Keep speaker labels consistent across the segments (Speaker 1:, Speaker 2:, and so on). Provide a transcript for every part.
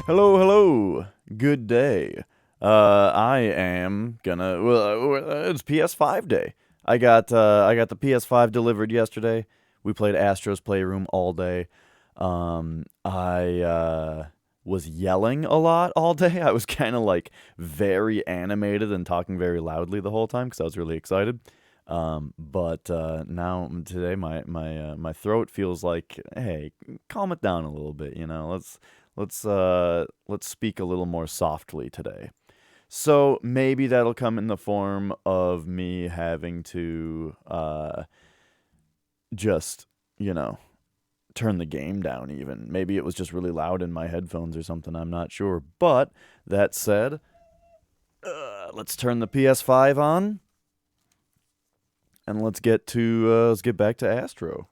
Speaker 1: Hello, hello. Good day. I am gonna. It's PS5 day. I got the PS5 delivered yesterday. We played Astro's Playroom all day. I was yelling a lot all day. I was kind of like very animated and talking very loudly the whole time because I was really excited. But now today my throat feels like, hey, calm it down a little bit. Let's speak a little more softly today. So maybe that'll come in the form of me having to just turn the game down even. Maybe it was just really loud in my headphones or something. I'm not sure. But that said, let's turn the PS5 on and let's get back to Astro.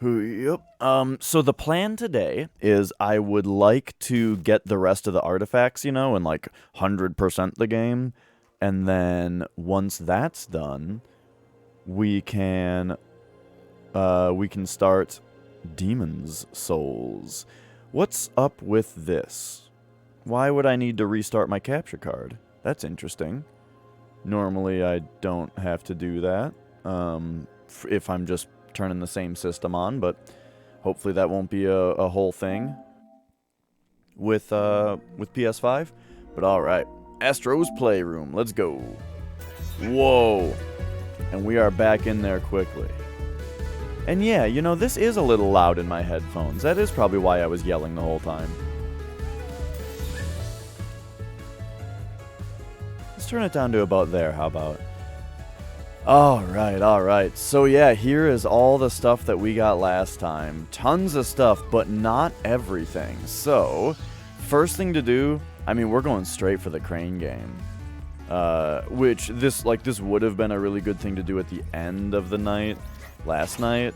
Speaker 1: Yep. So the plan today is I would like to get the rest of the artifacts, and like 100% the game, and then once that's done, we can start Demon's Souls. What's up with this? Why would I need to restart my capture card? That's interesting. Normally I don't have to do that. If I'm just turning the same system on, but hopefully that won't be a whole thing with PS5. But all right, Astro's Playroom, let's go. Whoa, and we are back in there quickly. And yeah, this is a little loud in my headphones. That is probably why I was yelling the whole time. Let's turn it down to about there. How about? Alright. So yeah, here is all the stuff that we got last time. Tons of stuff, but not everything. So, first thing to do, we're going straight for the crane game. Which, this would have been a really good thing to do at the end of the night, last night.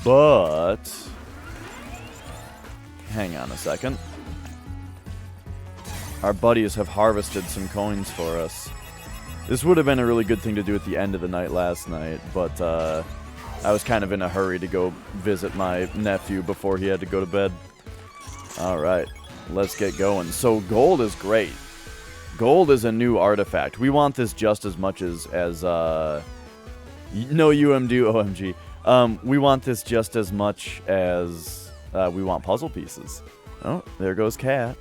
Speaker 1: But, hang on a second. Our buddies have harvested some coins for us. This would have been a really good thing to do at the end of the night last night, but I was kind of in a hurry to go visit my nephew before he had to go to bed. Alright, let's get going. So gold is great. Gold is a new artifact. We want this just as much as no UMD OMG. We want this just as much as we want puzzle pieces. Oh, there goes Cat.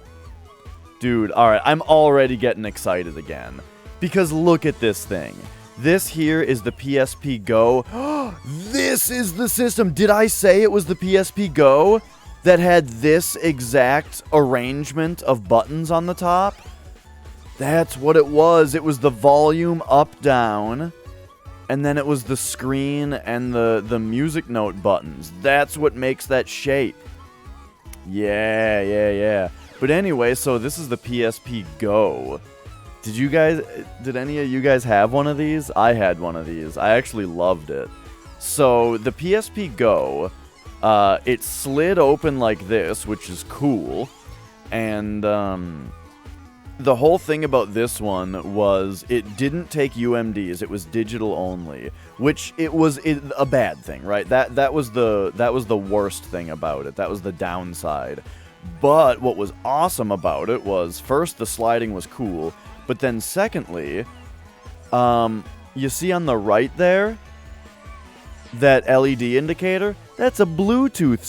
Speaker 1: Dude, alright, I'm already getting excited again. Because look at this thing. This here is the PSP Go. This is the system. Did I say it was the PSP Go that had this exact arrangement of buttons on the top? That's what it was. It was the volume up, down, and then it was the screen and the music note buttons. That's what makes that shape. Yeah. But anyway, so this is the PSP Go. Did any of you guys have one of these? I had one of these. I actually loved it. So, the PSP Go, it slid open like this, which is cool. And, the whole thing about this one was it didn't take UMDs. It was digital only, which it was a bad thing, right? That was the worst thing about it. That was the downside. But what was awesome about it was, first, the sliding was cool. But then secondly, you see on the right there, that LED indicator? That's a Bluetooth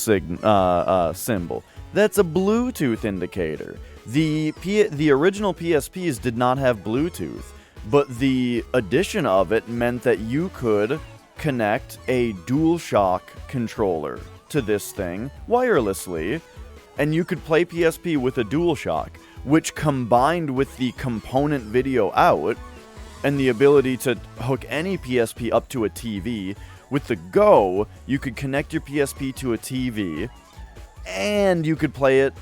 Speaker 1: symbol. That's a Bluetooth indicator. The original PSPs did not have Bluetooth, but the addition of it meant that you could connect a DualShock controller to this thing wirelessly, and you could play PSP with a DualShock, which combined with the component video out and the ability to hook any PSP up to a TV, with the Go, you could connect your PSP to a TV, and you could play it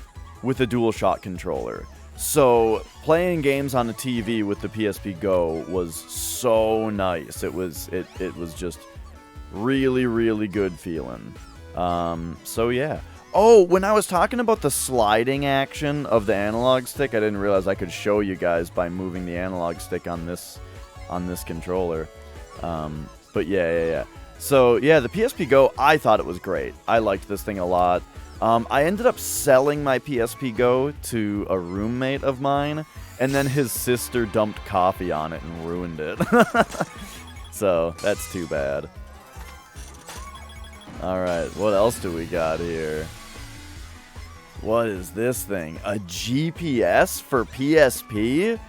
Speaker 1: with a DualShock controller. So, playing games on a TV with the PSP Go was so nice. It was just really, really good feeling. So yeah. Oh, when I was talking about the sliding action of the analog stick, I didn't realize I could show you guys by moving the analog stick on this controller. But yeah. So yeah, the PSP Go, I thought it was great. I liked this thing a lot. I ended up selling my PSP Go to a roommate of mine, and then his sister dumped coffee on it and ruined it. So, that's too bad. Alright, what else do we got here? What is this thing? A GPS for PSP?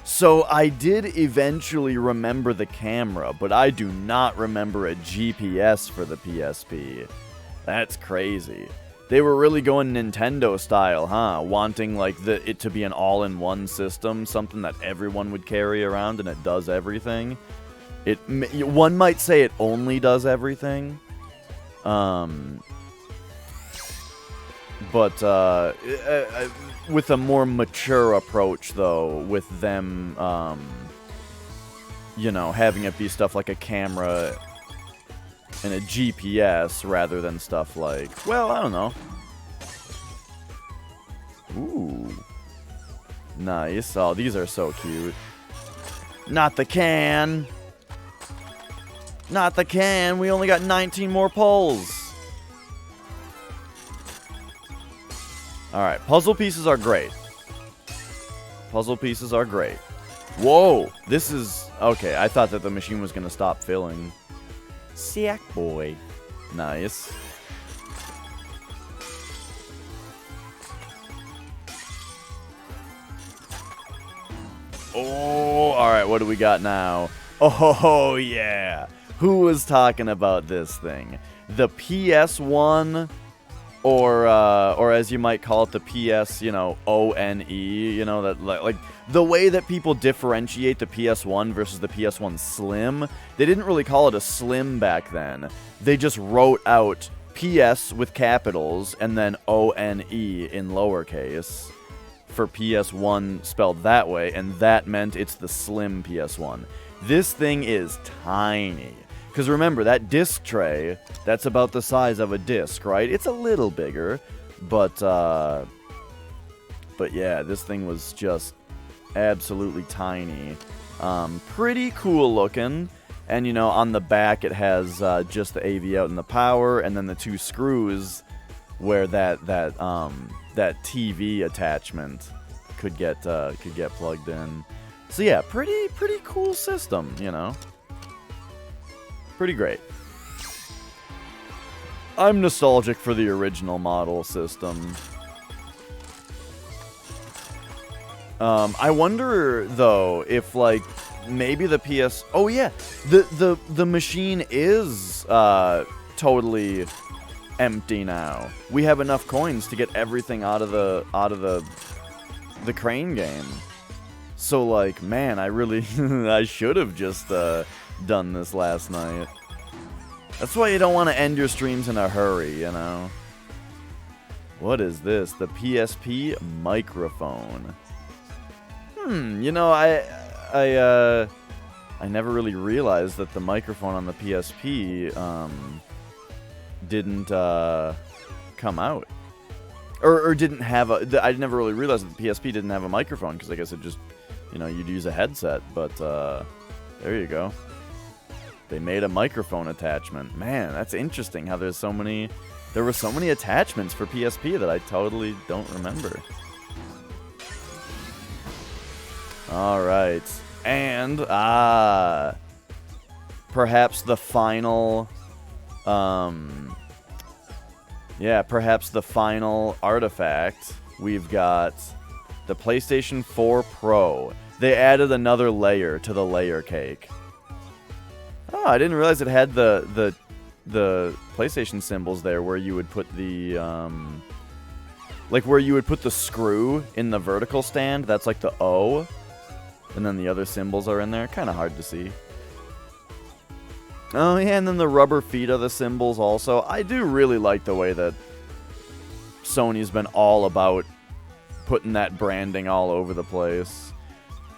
Speaker 1: So, I did eventually remember the camera, but I do not remember a GPS for the PSP. That's crazy. They were really going Nintendo style, huh? Wanting like it to be an all-in-one system, something that everyone would carry around and it does everything. One might say it only does everything. But with a more mature approach though, with them you know, having it be stuff like a camera and a GPS rather than stuff like, well, I don't know. Ooh. Nice. Oh, these are so cute. Not the can. Not the can. We only got 19 more pulls. Alright, puzzle pieces are great. Puzzle pieces are great. Whoa! This is... Okay, I thought that the machine was going to stop filling. Sick boy. Nice. Oh, alright, what do we got now? Oh, yeah. Who was talking about this thing? The PS1, or as you might call it, the PS, you know, ONE, you know, that like the way that people differentiate the PS1 versus the PS1 Slim, they didn't really call it a Slim back then. They just wrote out PS with capitals and then ONE in lowercase for PS1 spelled that way, and that meant it's the Slim PS1. This thing is tiny. Because remember, that disc tray, that's about the size of a disc, right? It's a little bigger, but yeah, this thing was just absolutely tiny. Pretty cool looking. And, you know, on the back it has just the AV out and the power, and then the two screws where that TV attachment could get plugged in. So yeah, pretty cool system, you know. Pretty great. I'm nostalgic for the original model system. I wonder though if like maybe the PS. Oh yeah, the machine is totally empty now. We have enough coins to get everything out of the crane game. So like, man, I really I should have just done this last night. That's why you don't want to end your streams in a hurry, you know. What is this? The PSP microphone. You know, I never really realized that the microphone on the PSP didn't come out. Or didn't have a... I never really realized that the PSP didn't have a microphone, because I guess it just, you know, you'd use a headset, but there you go. They made a microphone attachment. Man, that's interesting how there were so many attachments for PSP that I totally don't remember. Alright. And, perhaps the final, perhaps the final artifact. We've got the PlayStation 4 Pro. They added another layer to the layer cake. Oh, I didn't realize it had the PlayStation symbols there where you would put the, like where you would put the screw in the vertical stand. That's like the O. And then the other symbols are in there. Kind of hard to see. Oh, yeah, and then the rubber feet are the symbols also. I do really like the way that Sony's been all about putting that branding all over the place.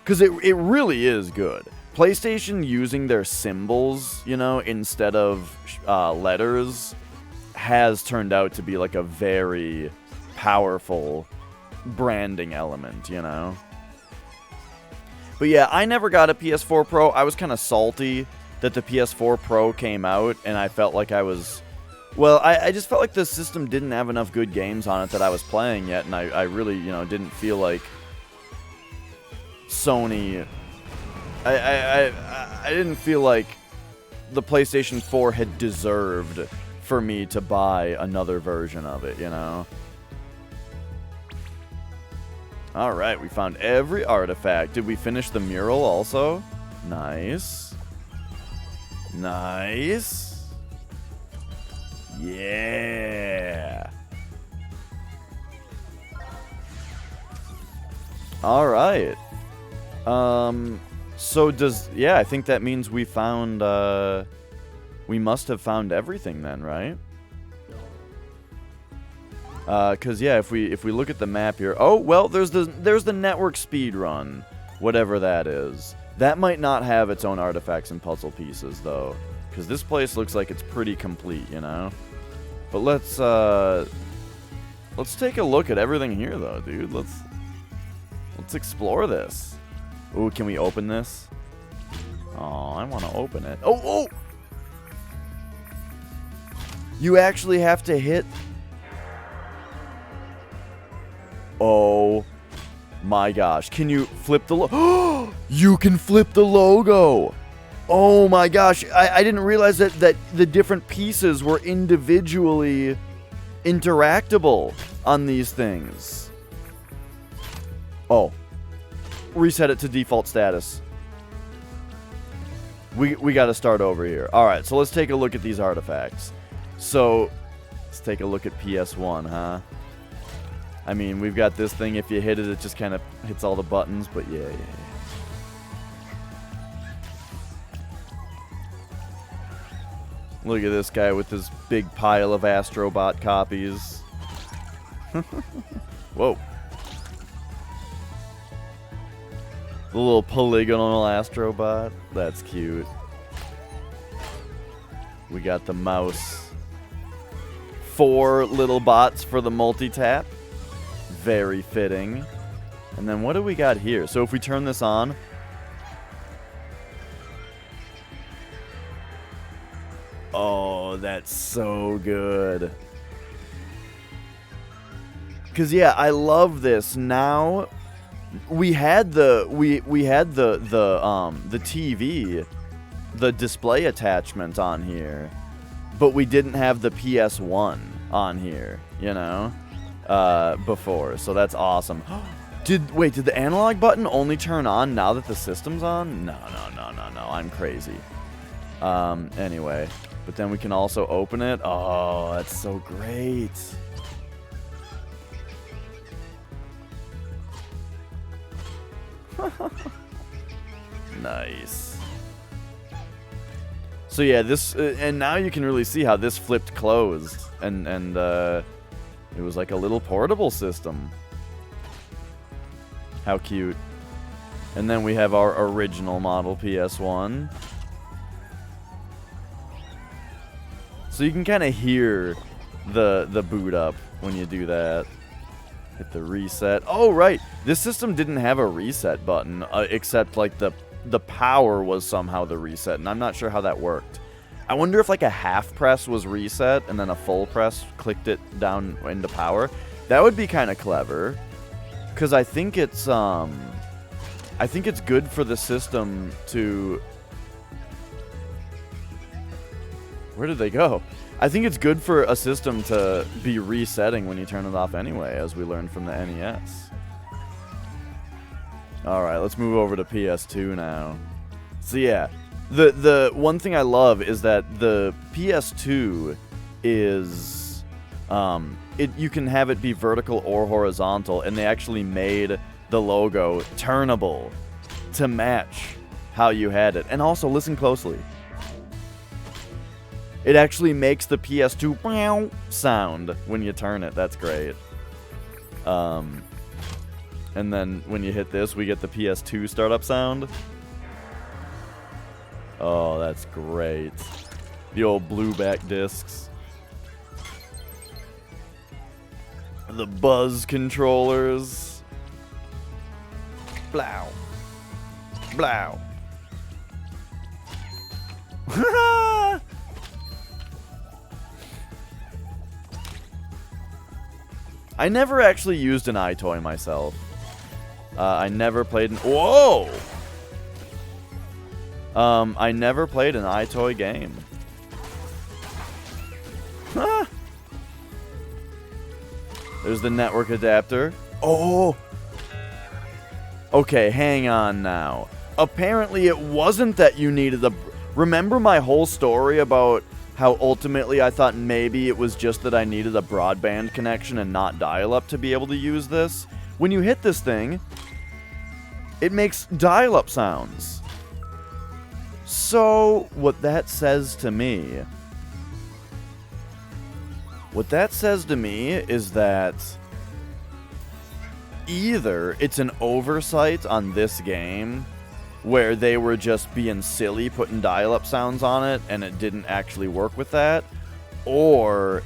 Speaker 1: Because it really is good. PlayStation using their symbols, you know, instead of letters, has turned out to be like a very powerful branding element, you know? But yeah, I never got a PS4 Pro. I was kind of salty that the PS4 Pro came out, and I felt like I was Well, I just felt like the system didn't have enough good games on it that I was playing yet, and I really, you know, didn't feel like Sony... I didn't feel like the PlayStation 4 had deserved for me to buy another version of it, you know? Alright, we found every artifact. Did we finish the mural also? Nice. Nice. Yeah. Alright. So does... Yeah, I think that means we found, we must have found everything then, right? Cause yeah, if we look at the map here... Oh, well, there's the network speed run. Whatever that is. That might not have its own artifacts and puzzle pieces, though. Because this place looks like it's pretty complete, you know? But let's take a look at everything here, though, dude. Let's explore this. Ooh, can we open this? Oh, I want to open it. Oh, oh! You actually have to hit... Oh my gosh. Can you flip the logo? You can flip the logo! Oh my gosh, I didn't realize that the different pieces were individually interactable on these things. Oh. Reset it to default status. We gotta start over here. Alright, so let's take a look at these artifacts. So, let's take a look at PS1, huh? I mean, we've got this thing, if you hit it, it just kind of hits all the buttons, but yeah. Look at this guy with this big pile of Astrobot copies. Whoa. The little polygonal Astrobot. That's cute. We got the mouse. 4 little bots for the multi-tap. Very fitting. And then what do we got here? So if we turn this on... Oh, that's so good. Cause yeah, I love this. Now we had the TV, the display attachment on here, but we didn't have the PS1 on here, you know, before. So that's awesome. Did the analog button only turn on now that the system's on? No, I'm crazy. Anyway. But then we can also open it. Oh, that's so great. Nice. So yeah, this and now you can really see how this flipped closed, and it was like a little portable system. How cute. And then we have our original model PS1. So you can kind of hear the boot up when you do that. Hit the reset. Oh, right. This system didn't have a reset button, except like the power was somehow the reset, and I'm not sure how that worked. I wonder if like a half press was reset and then a full press clicked it down into power. That would be kind of clever, because I think it's good for the system to... Where did they go? I think it's good for a system to be resetting when you turn it off anyway, as we learned from the NES. Alright, let's move over to PS2 now. So yeah, the one thing I love is that the PS2 is... you can have it be vertical or horizontal, and they actually made the logo turnable to match how you had it. And also, listen closely. It actually makes the PS2 sound when you turn it. That's great. And then when you hit this, we get the PS2 startup sound. Oh, that's great. The old blueback discs. The buzz controllers. Blow. Blow. I never actually used an iToy myself. I never played an... Whoa! I never played an iToy game. Huh. There's the network adapter. Oh! Okay, hang on now. Apparently it wasn't that you needed the... Remember my whole story about how ultimately I thought maybe it was just that I needed a broadband connection and not dial-up to be able to use this? When you hit this thing, it makes dial-up sounds. So, what that says to me... What that says to me is that either it's an oversight on this game where they were just being silly putting dial-up sounds on it and it didn't actually work with that, or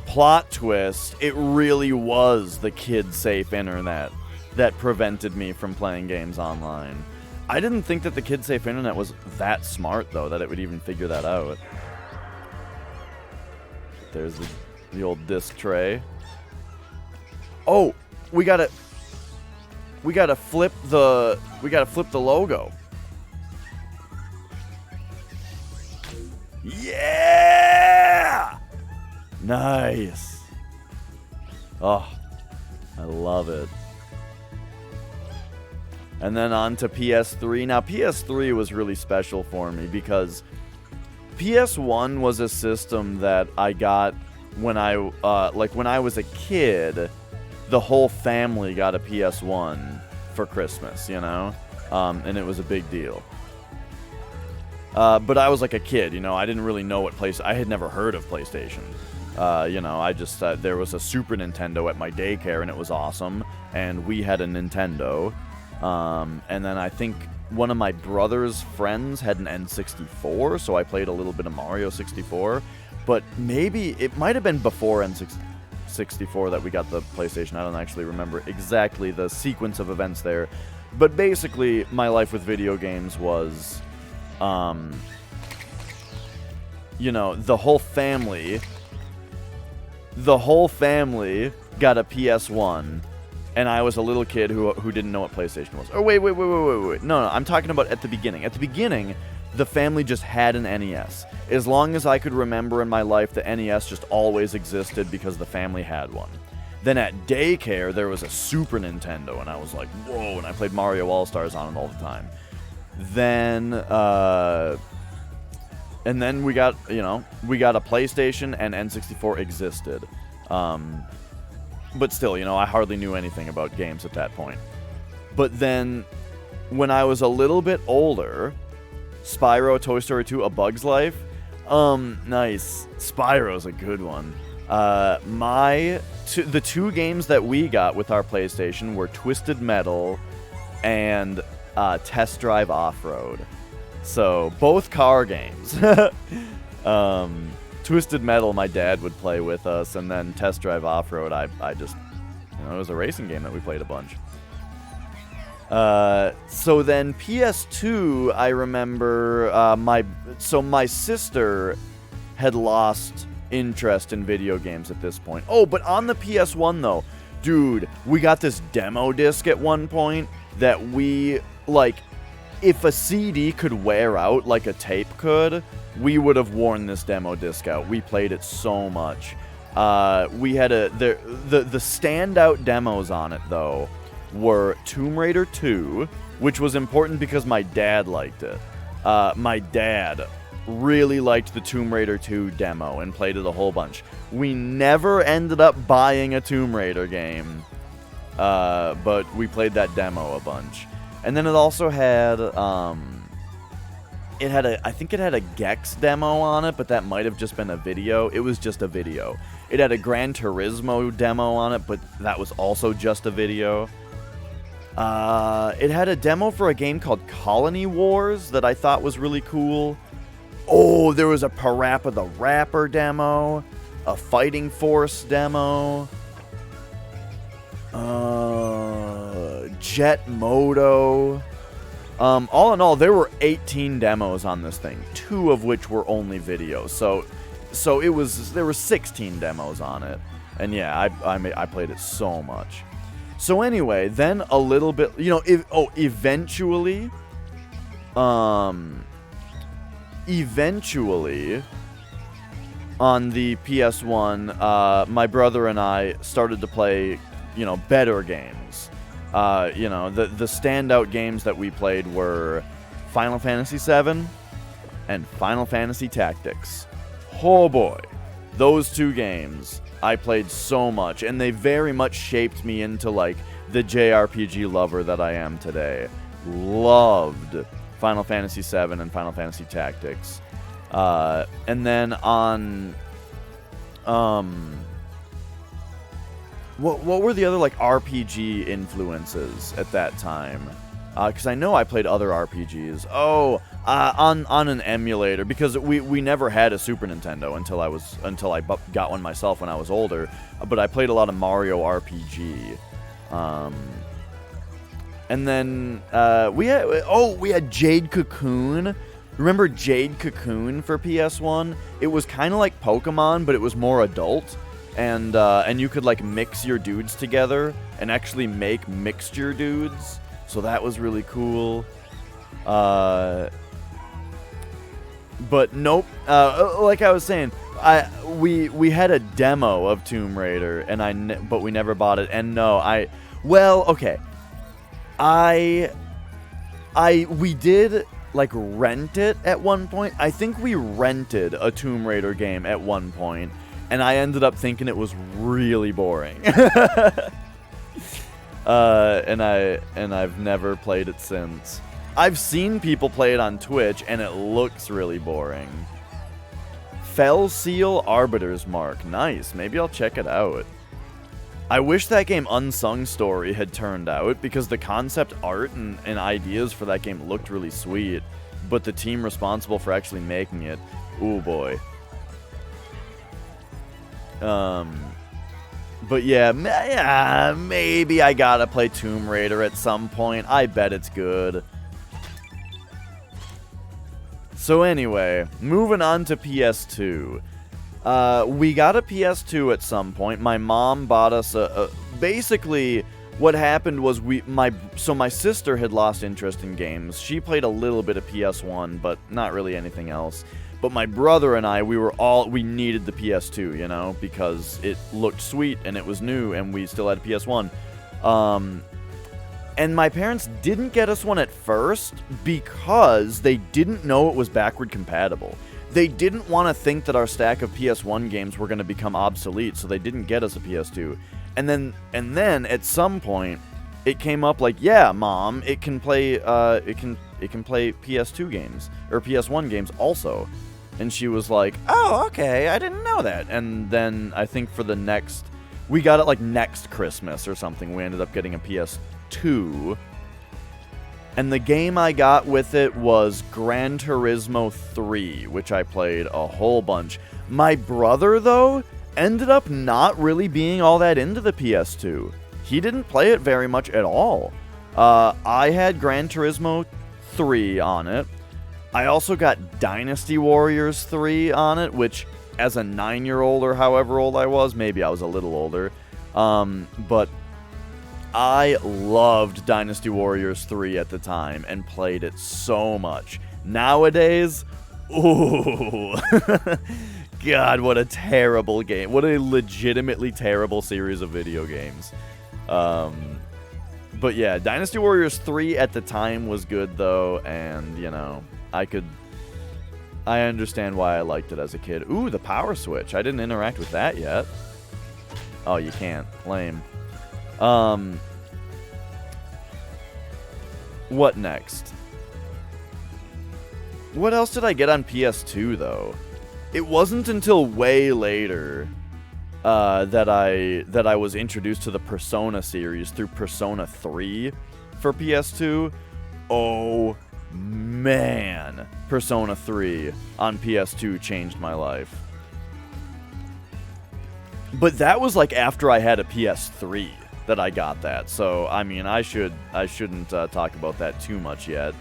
Speaker 1: plot twist, it really was the kid-safe internet that prevented me from playing games online. I didn't think that the kid-safe internet was that smart, though, that it would even figure that out. There's the old disc tray. Oh, we gotta flip the logo. Yeah! Nice. Oh, I love it. And then on to PS3. Now, PS3 was really special for me because PS1 was a system that I got when I was a kid. The whole family got a PS1 for Christmas, you know? And it was a big deal. But I was like a kid, you know? I didn't really know what I had never heard of PlayStation. You know, I just there was a Super Nintendo at my daycare, and it was awesome. And we had a Nintendo. And then I think one of my brother's friends had an N64, so I played a little bit of Mario 64. But maybe it might have been before N64 that we got the PlayStation. I don't actually remember exactly the sequence of events there. But basically, my life with video games was, you know, the whole family got a PS1. And I was a little kid who didn't know what PlayStation was. Oh, wait. No, I'm talking about at the beginning. At the beginning, the family just had an NES. As long as I could remember in my life, the NES just always existed because the family had one. Then at daycare, there was a Super Nintendo, and I was like, whoa, and I played Mario All-Stars on it all the time. Then, and then we got a PlayStation, and N64 existed. But still, you know, I hardly knew anything about games at that point. But then, when I was a little bit older, Spyro, Toy Story 2, A Bug's Life, nice. Spyro's a good one. The two games that we got with our PlayStation were Twisted Metal and Test Drive Off-Road. So, both car games. Twisted Metal, my dad would play with us, and then Test Drive Off-Road, I just, you know, it was a racing game that we played a bunch. So then PS2, I remember, my sister had lost interest in video games at this point. Oh, but on the PS1, though, dude, we got this demo disc at one point that we, like, if a CD could wear out like a tape could, we would have worn this demo disc out. We played it so much. We had the standout demos on it, though, were Tomb Raider 2, which was important because my dad liked it. My dad really liked the Tomb Raider 2 demo and played it a whole bunch. We never ended up buying a Tomb Raider game, but we played that demo a bunch. And then it also had, I think it had a Gex demo on it, but that might have just been a video. It was just a video. It had a Gran Turismo demo on it, but that was also just a video. It had a demo for a game called Colony Wars that I thought was really cool. Oh, there was a Parappa the Rapper demo, a Fighting Force demo, Jet Moto. All in all, there were 18 demos on this thing, 2 of which were only videos. So there were 16 demos on it. And yeah, I played it so much. So anyway, then a little bit, you know, eventually, on the PS1, my brother and I started to play, you know, better games. You know, the standout games that we played were Final Fantasy VII and Final Fantasy Tactics. Oh boy, those two games I played so much, and they very much shaped me into, like, the JRPG lover that I am today. Loved Final Fantasy VII and Final Fantasy Tactics. And then on, what were the other, like, RPG influences at that time? Because I know I played other RPGs. On an emulator, because we never had a Super Nintendo until I got one myself when I was older. But I played a lot of Mario RPG. And then we had Jade Cocoon. Remember Jade Cocoon for PS1? It was kind of like Pokemon, but it was more adult. And you could, like, mix your dudes together and actually make mixture dudes. So that was really cool. But nope. Like I was saying, we had a demo of Tomb Raider, but we never bought it. And no, okay. We did, like, rent it at one point. I think we rented a Tomb Raider game at one point, and I ended up thinking it was really boring. And I've never played it since. I've seen people play it on Twitch, and it looks really boring. Fell Seal Arbiter's Mark. Nice. Maybe I'll check it out. I wish that game Unsung Story had turned out, because the concept art and ideas for that game looked really sweet, but the team responsible for actually making it, ooh boy. But yeah, maybe I gotta play Tomb Raider at some point. I bet it's good. So anyway, moving on to PS2. We got a PS2 at some point. My mom bought us basically, what happened was my sister had lost interest in games. She played a little bit of PS1, but not really anything else. But my brother and I, we needed the PS2, you know, because it looked sweet and it was new and we still had a PS1. And my parents didn't get us one at first because they didn't know it was backward compatible. They didn't want to think that our stack of PS1 games were going to become obsolete, so they didn't get us a PS2. And then at some point, it came up like, yeah, Mom, it can play it can play PS2 games or PS1 games also. And she was like, oh, okay, I didn't know that. And then I think we got it like next Christmas or something. We ended up getting a PS2. And the game I got with it was Gran Turismo 3, which I played a whole bunch. My brother, though, ended up not really being all that into the PS2. He didn't play it very much at all. I had Gran Turismo 3 on it. I also got Dynasty Warriors 3 on it, which, as a 9-year-old or however old I was, maybe I was a little older, but I loved Dynasty Warriors 3 at the time and played it so much. Nowadays, ooh, God, what a terrible game. What a legitimately terrible series of video games. But yeah, Dynasty Warriors 3 at the time was good, though, and, you know, I understand why I liked it as a kid. Ooh, the power switch. I didn't interact with that yet. Oh, you can't. Lame. What next? What else did I get on PS2, though? It wasn't until way later that I was introduced to the Persona series through Persona 3 for PS2. Oh, man. Persona 3 on PS2 changed my life. But that was like after I had a PS3 that I got that. So, I mean, I shouldn't talk about that too much yet.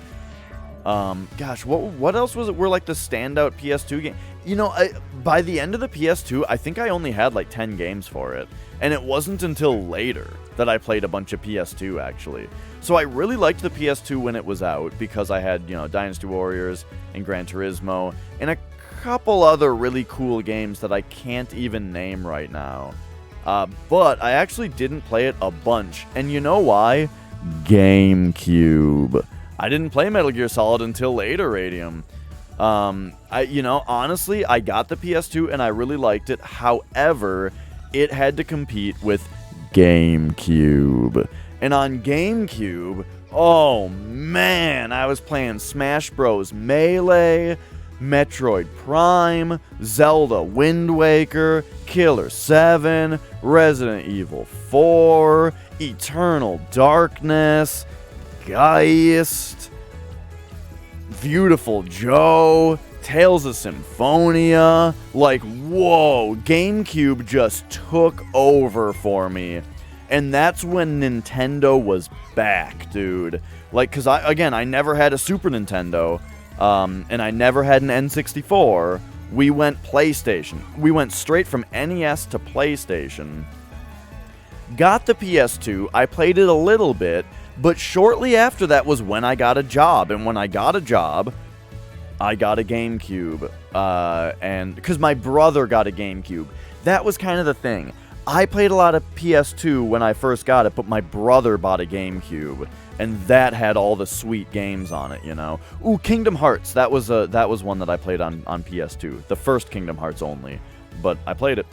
Speaker 1: Gosh, what else were like the standout PS2 game? You know, by the end of the PS2, I think I only had like 10 games for it. And it wasn't until later that I played a bunch of PS2, actually. So I really liked the PS2 when it was out, because I had, you know, Dynasty Warriors and Gran Turismo, and a couple other really cool games that I can't even name right now. But I actually didn't play it a bunch, and you know why? GameCube. I didn't play Metal Gear Solid until later, Radium. Honestly, I got the PS2 and I really liked it. However, it had to compete with GameCube. And on GameCube, oh man, I was playing Smash Bros. Melee, Metroid Prime, Zelda Wind Waker, Killer 7, Resident Evil 4, Eternal Darkness, Geist, Beautiful Joe, Tales of Symphonia. Like, whoa, GameCube just took over for me. And that's when Nintendo was back, dude. Like, because I never had a Super Nintendo, and I never had an N64. We went PlayStation. We went straight from NES to PlayStation. Got the PS2, I played it a little bit, but shortly after that was when I got a job. And when I got a job, I got a GameCube. And because my brother got a GameCube. That was kind of the thing. I played a lot of PS2 when I first got it, but my brother bought a GameCube. And that had all the sweet games on it, you know. Ooh, Kingdom Hearts. That was one that I played on PS2. The first Kingdom Hearts only. But I played it.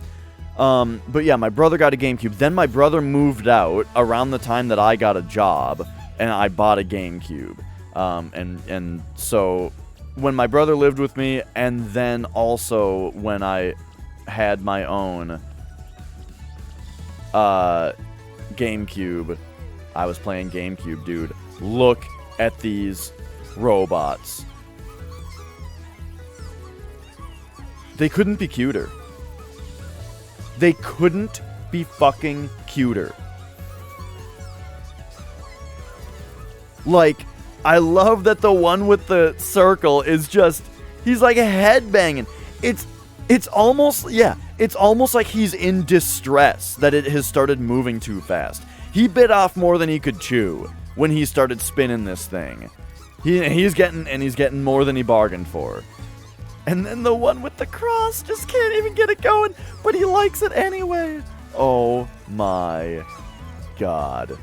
Speaker 1: But yeah, my brother got a GameCube. Then my brother moved out around the time that I got a job, and I bought a GameCube. And so when my brother lived with me, and then also when I had my own GameCube, I was playing GameCube, dude. Look at these robots. They couldn't be cuter. They couldn't be fucking cuter. Like, I love that the one with the circle is just, he's like headbanging. It's almost like he's in distress that it has started moving too fast. He bit off more than he could chew when he started spinning this thing. He's getting more than he bargained for. And then the one with the cross just can't even get it going, but he likes it anyway. Oh my god.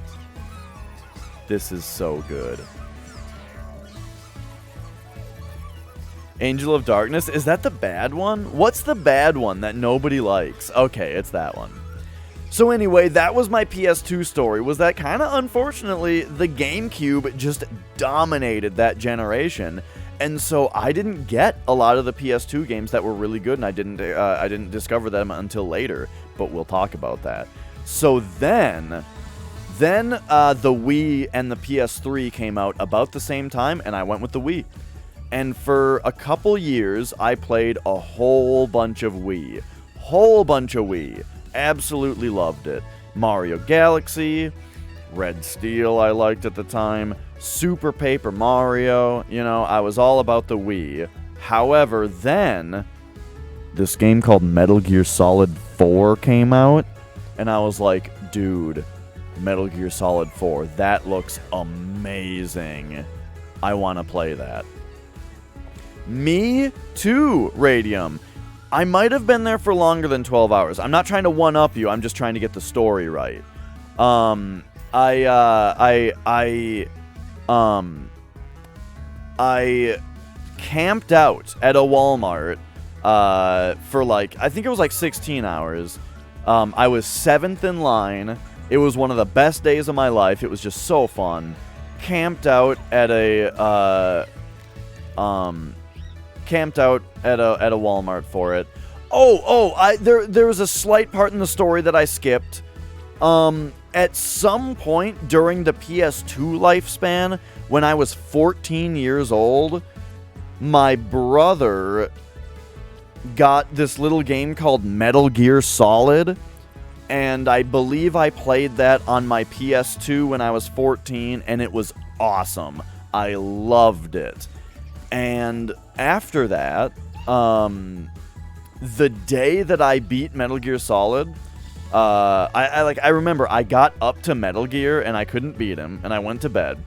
Speaker 1: This is so good. Angel of Darkness, is that the bad one? What's the bad one that nobody likes? Okay, it's that one. So anyway, that was my PS2 story, was that kind of unfortunately the GameCube just dominated that generation. And so I didn't get a lot of the PS2 games that were really good, and I didn't discover them until later, but we'll talk about that. So then the Wii and the PS3 came out about the same time, and I went with the Wii. And for a couple years, I played a whole bunch of Wii. Absolutely loved it. Mario Galaxy, Red Steel I liked at the time, Super Paper Mario, you know, I was all about the Wii. However, then this game called Metal Gear Solid 4 came out, and I was like, dude, Metal Gear Solid 4, that looks amazing. I want to play that. Me too, Radium. I might have been there for longer than 12 hours. I'm not trying to one-up you, I'm just trying to get the story right. I camped out at a Walmart for like, I think it was like 16 hours. I was 7th in line. It was one of the best days of my life. It was just so fun. Camped out at a Walmart for it. There was a slight part in the story that I skipped. At some point during the PS2 lifespan, when I was 14 years old, my brother got this little game called Metal Gear Solid, and I believe I played that on my PS2 when I was 14, and it was awesome. I loved it. And after that, the day that I beat Metal Gear Solid, I remember I got up to Metal Gear and I couldn't beat him, and I went to bed.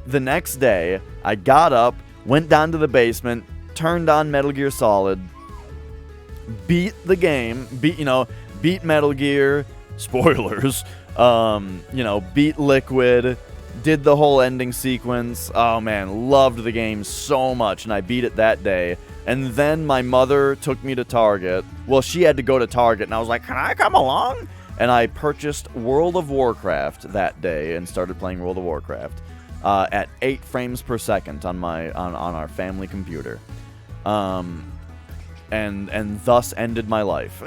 Speaker 1: The next day, I got up, went down to the basement, turned on Metal Gear Solid, beat the game, beat Metal Gear, spoilers, beat Liquid, did the whole ending sequence. Oh man, loved the game so much, and I beat it that day. And then my mother took me to Target. Well, she had to go to Target, and I was like, can I come along? And I purchased World of Warcraft that day and started playing World of Warcraft at 8 frames per second on our family computer. And thus ended my life.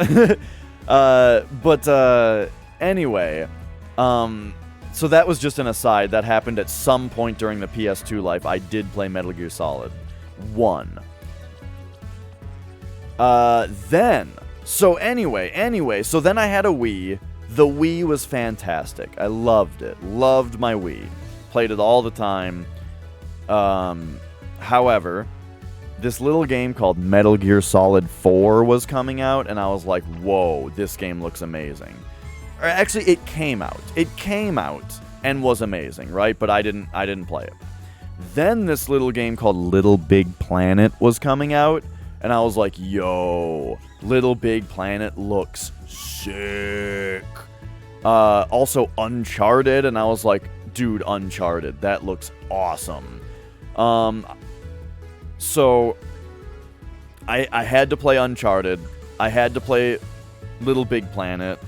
Speaker 1: Anyway, so that was just an aside. That happened at some point during the PS2 life. I did play Metal Gear Solid 1. So then I had a Wii. The Wii was fantastic. I loved it. Loved my Wii. Played it all the time. However, this little game called Metal Gear Solid 4 was coming out, and I was like, whoa, this game looks amazing. Or actually, it came out. It came out and was amazing, right? But I didn't play it. Then this little game called Little Big Planet was coming out, and I was like, yo, Little Big Planet looks sick. Also Uncharted, and I was like, dude, Uncharted, that looks awesome. So I had to play Uncharted. I had to play Little Big Planet.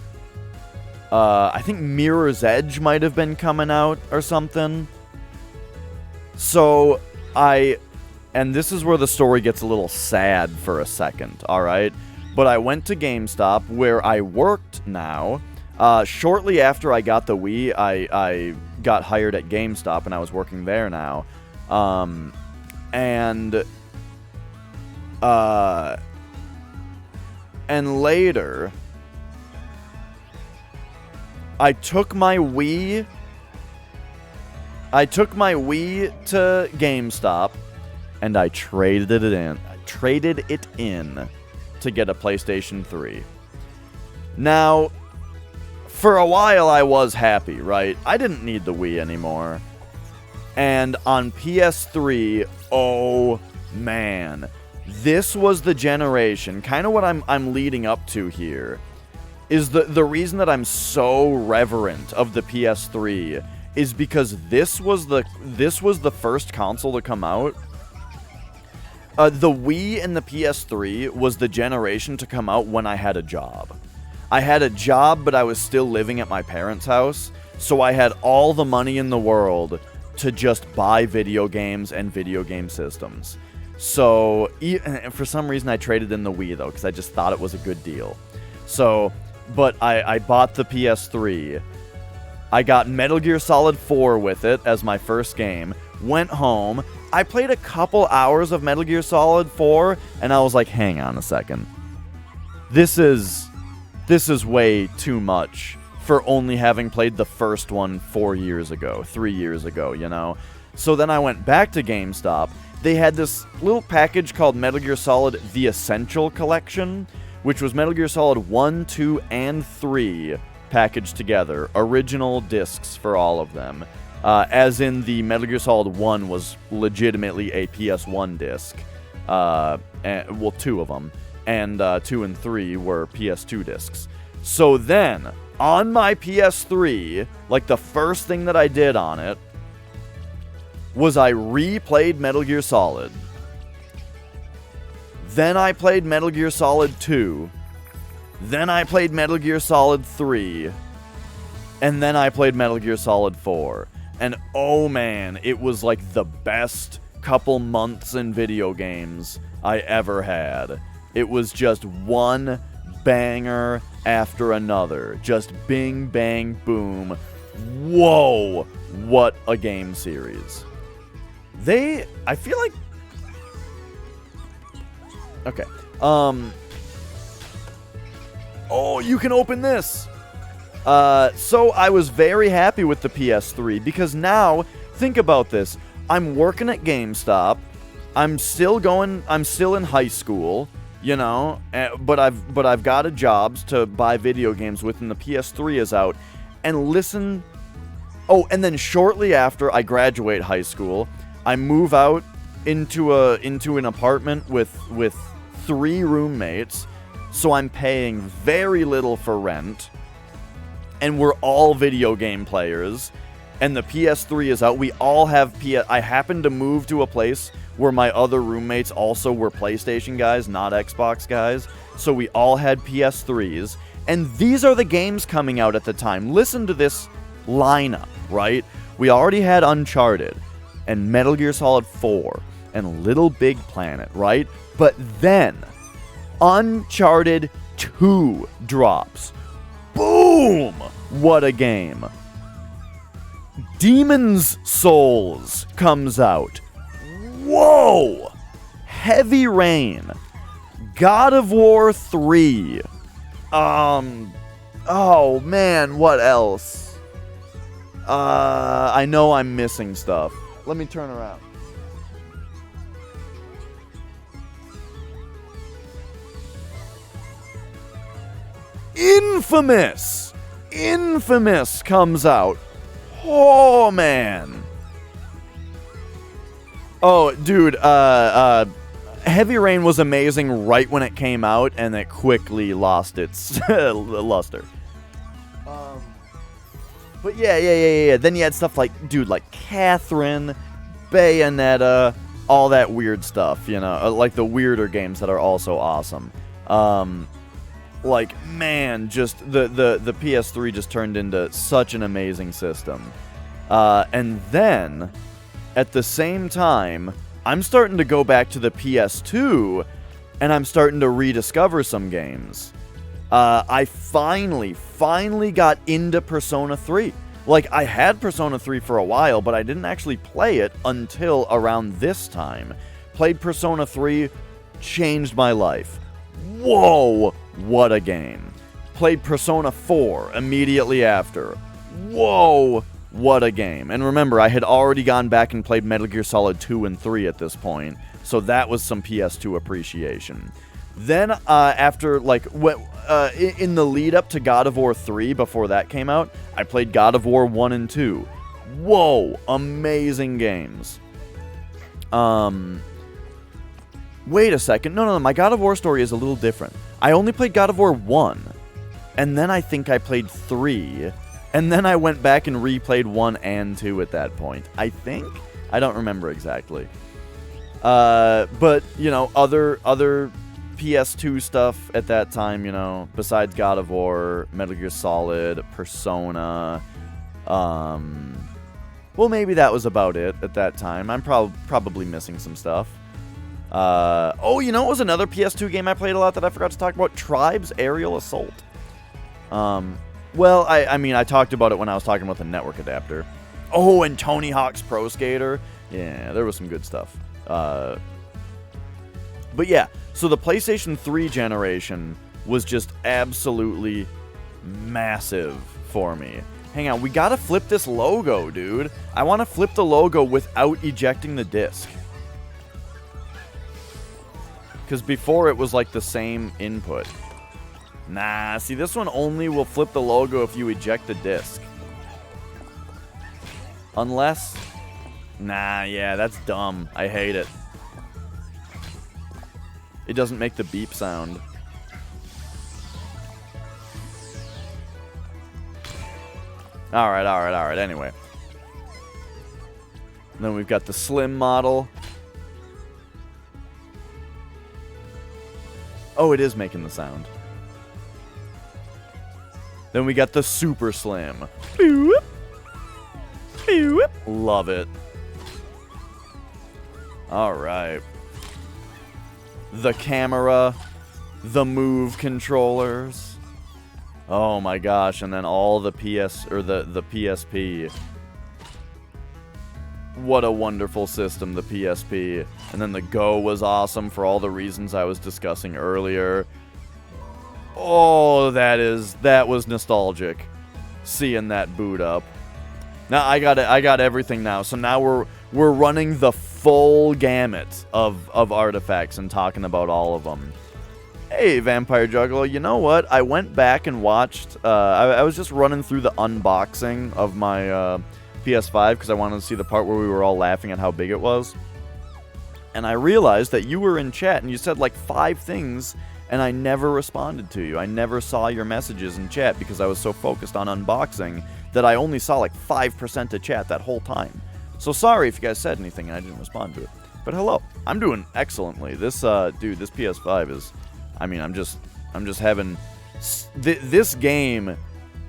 Speaker 1: I think Mirror's Edge might have been coming out or something. So and this is where the story gets a little sad for a second, alright? But I went to GameStop, where I worked now. Shortly after I got the Wii, I got hired at GameStop, and I was working there now. And later, I took my Wii to GameStop, and I traded it in to get a PlayStation 3. Now, for a while I was happy, right? I didn't need the Wii anymore. And on PS3, oh man, this was the generation, kind of what I'm leading up to here, is the reason that I'm so reverent of the PS3 is because this was the first console to come out. The Wii and the PS3 was the generation to come out when I had a job. I had a job, but I was still living at my parents' house, so I had all the money in the world to just buy video games and video game systems. So, for some reason I traded in the Wii, though, because I just thought it was a good deal. So, but I bought the PS3. I got Metal Gear Solid 4 with it as my first game. Went home. I played a couple hours of Metal Gear Solid 4, and I was like, hang on a second. This is way too much for only having played the first one 3 years ago, you know? So then I went back to GameStop. They had this little package called Metal Gear Solid The Essential Collection, which was Metal Gear Solid 1, 2, and 3 packaged together. Original discs for all of them. As in, the Metal Gear Solid 1 was legitimately a PS1 disc. Well, 2 of them. And 2 and 3 were PS2 discs. So then, on my PS3, like the first thing that I did on it, was I replayed Metal Gear Solid. Then I played Metal Gear Solid 2. Then I played Metal Gear Solid 3. And then I played Metal Gear Solid 4. And oh man, it was like the best couple months in video games I ever had. It was just one banger after another. Just bing, bang, boom. Whoa, what a game series. I feel like... Okay. Oh, you can open this! So I was very happy with the PS3, because now, think about this. I'm working at GameStop. I'm still in high school. you know, but I've got a jobs to buy video games with, and the PS3 is out, and listen. Oh, and then shortly after I graduate high school, I move out into an apartment with 3 roommates, so I'm paying very little for rent, and we're all video game players, and the PS3 is out. We all have I happened to move to a place where my other roommates also were PlayStation guys, not Xbox guys, so we all had PS3s, and these are the games coming out at the time. Listen to this lineup, right? We already had Uncharted, and Metal Gear Solid 4, and Little Big Planet, right? But then, Uncharted 2 drops. Boom! What a game. Demon's Souls comes out. Whoa! Heavy Rain. God of War 3. Oh man, what else? I know I'm missing stuff. Let me turn around. Infamous comes out. Oh, man. Oh, dude, Heavy Rain was amazing right when it came out, and it quickly lost its luster. But yeah. Then you had stuff like, dude, like Catherine, Bayonetta, all that weird stuff, you know, like the weirder games that are also awesome. Like, man, just the PS3 just turned into such an amazing system. And then, at the same time, I'm starting to go back to the PS2, and I'm starting to rediscover some games. I finally got into Persona 3. Like, I had Persona 3 for a while, but I didn't actually play it until around this time. Played Persona 3, changed my life. Whoa, what a game. Played Persona 4 immediately after. Whoa, what a game. And remember, I had already gone back and played Metal Gear Solid 2 and 3 at this point, so that was some PS2 appreciation. Then, after, like, in the lead up to God of War 3, before that came out, I played God of War 1 and 2. Whoa, amazing games. Wait a second. No, my God of War story is a little different. I only played God of War 1, and then I think I played 3, and then I went back and replayed 1 and 2 at that point. I think? I don't remember exactly. But, you know, other PS2 stuff at that time, you know, besides God of War, Metal Gear Solid, Persona, well, maybe that was about it at that time. I'm probably missing some stuff. Oh, you know what was another PS2 game I played a lot that I forgot to talk about? Tribes Aerial Assault. Well, I mean, I talked about it when I was talking about the network adapter. Oh, and Tony Hawk's Pro Skater. Yeah, there was some good stuff. But yeah, so the PlayStation 3 generation was just absolutely massive for me. Hang on, we gotta flip this logo, dude. I want to flip the logo without ejecting the disc. Because before it was like the same input. Nah, see, this one only will flip the logo if you eject the disc. Unless... Nah, yeah, that's dumb. I hate it. It doesn't make the beep sound. Alright, anyway. Then we've got the slim model. Oh, it is making the sound. Then we got the super slim. Love it. Alright. The camera. The move controllers. Oh my gosh, and then all the the PSP. What a wonderful system, the PSP. And then the Go was awesome for all the reasons I was discussing earlier. Oh, that was nostalgic. Seeing that boot up. Now I got everything now. So now we're running the full gamut of artifacts and talking about all of them. Hey, Vampire Juggler, you know what? I went back and watched, I was just running through the unboxing of my PS5 because I wanted to see the part where we were all laughing at how big it was. And I realized that you were in chat and you said like 5 things and I never responded to you. I never saw your messages in chat because I was so focused on unboxing that I only saw like 5% of chat that whole time. So sorry if you guys said anything and I didn't respond to it. But hello, I'm doing excellently. This, dude, this PS5 is, I mean, I'm just having, this game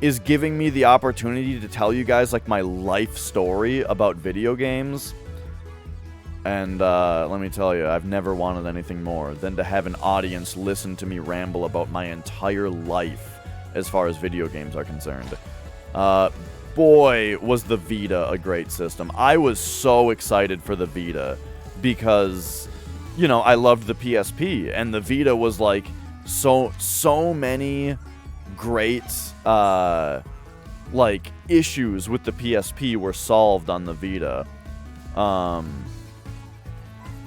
Speaker 1: is giving me the opportunity to tell you guys like my life story about video games. And let me tell you, I've never wanted anything more than to have an audience listen to me ramble about my entire life as far as video games are concerned. Boy, was the Vita a great system. I was so excited for the Vita because, you know, I loved the PSP, and the Vita was like so many great like issues with the PSP were solved on the Vita.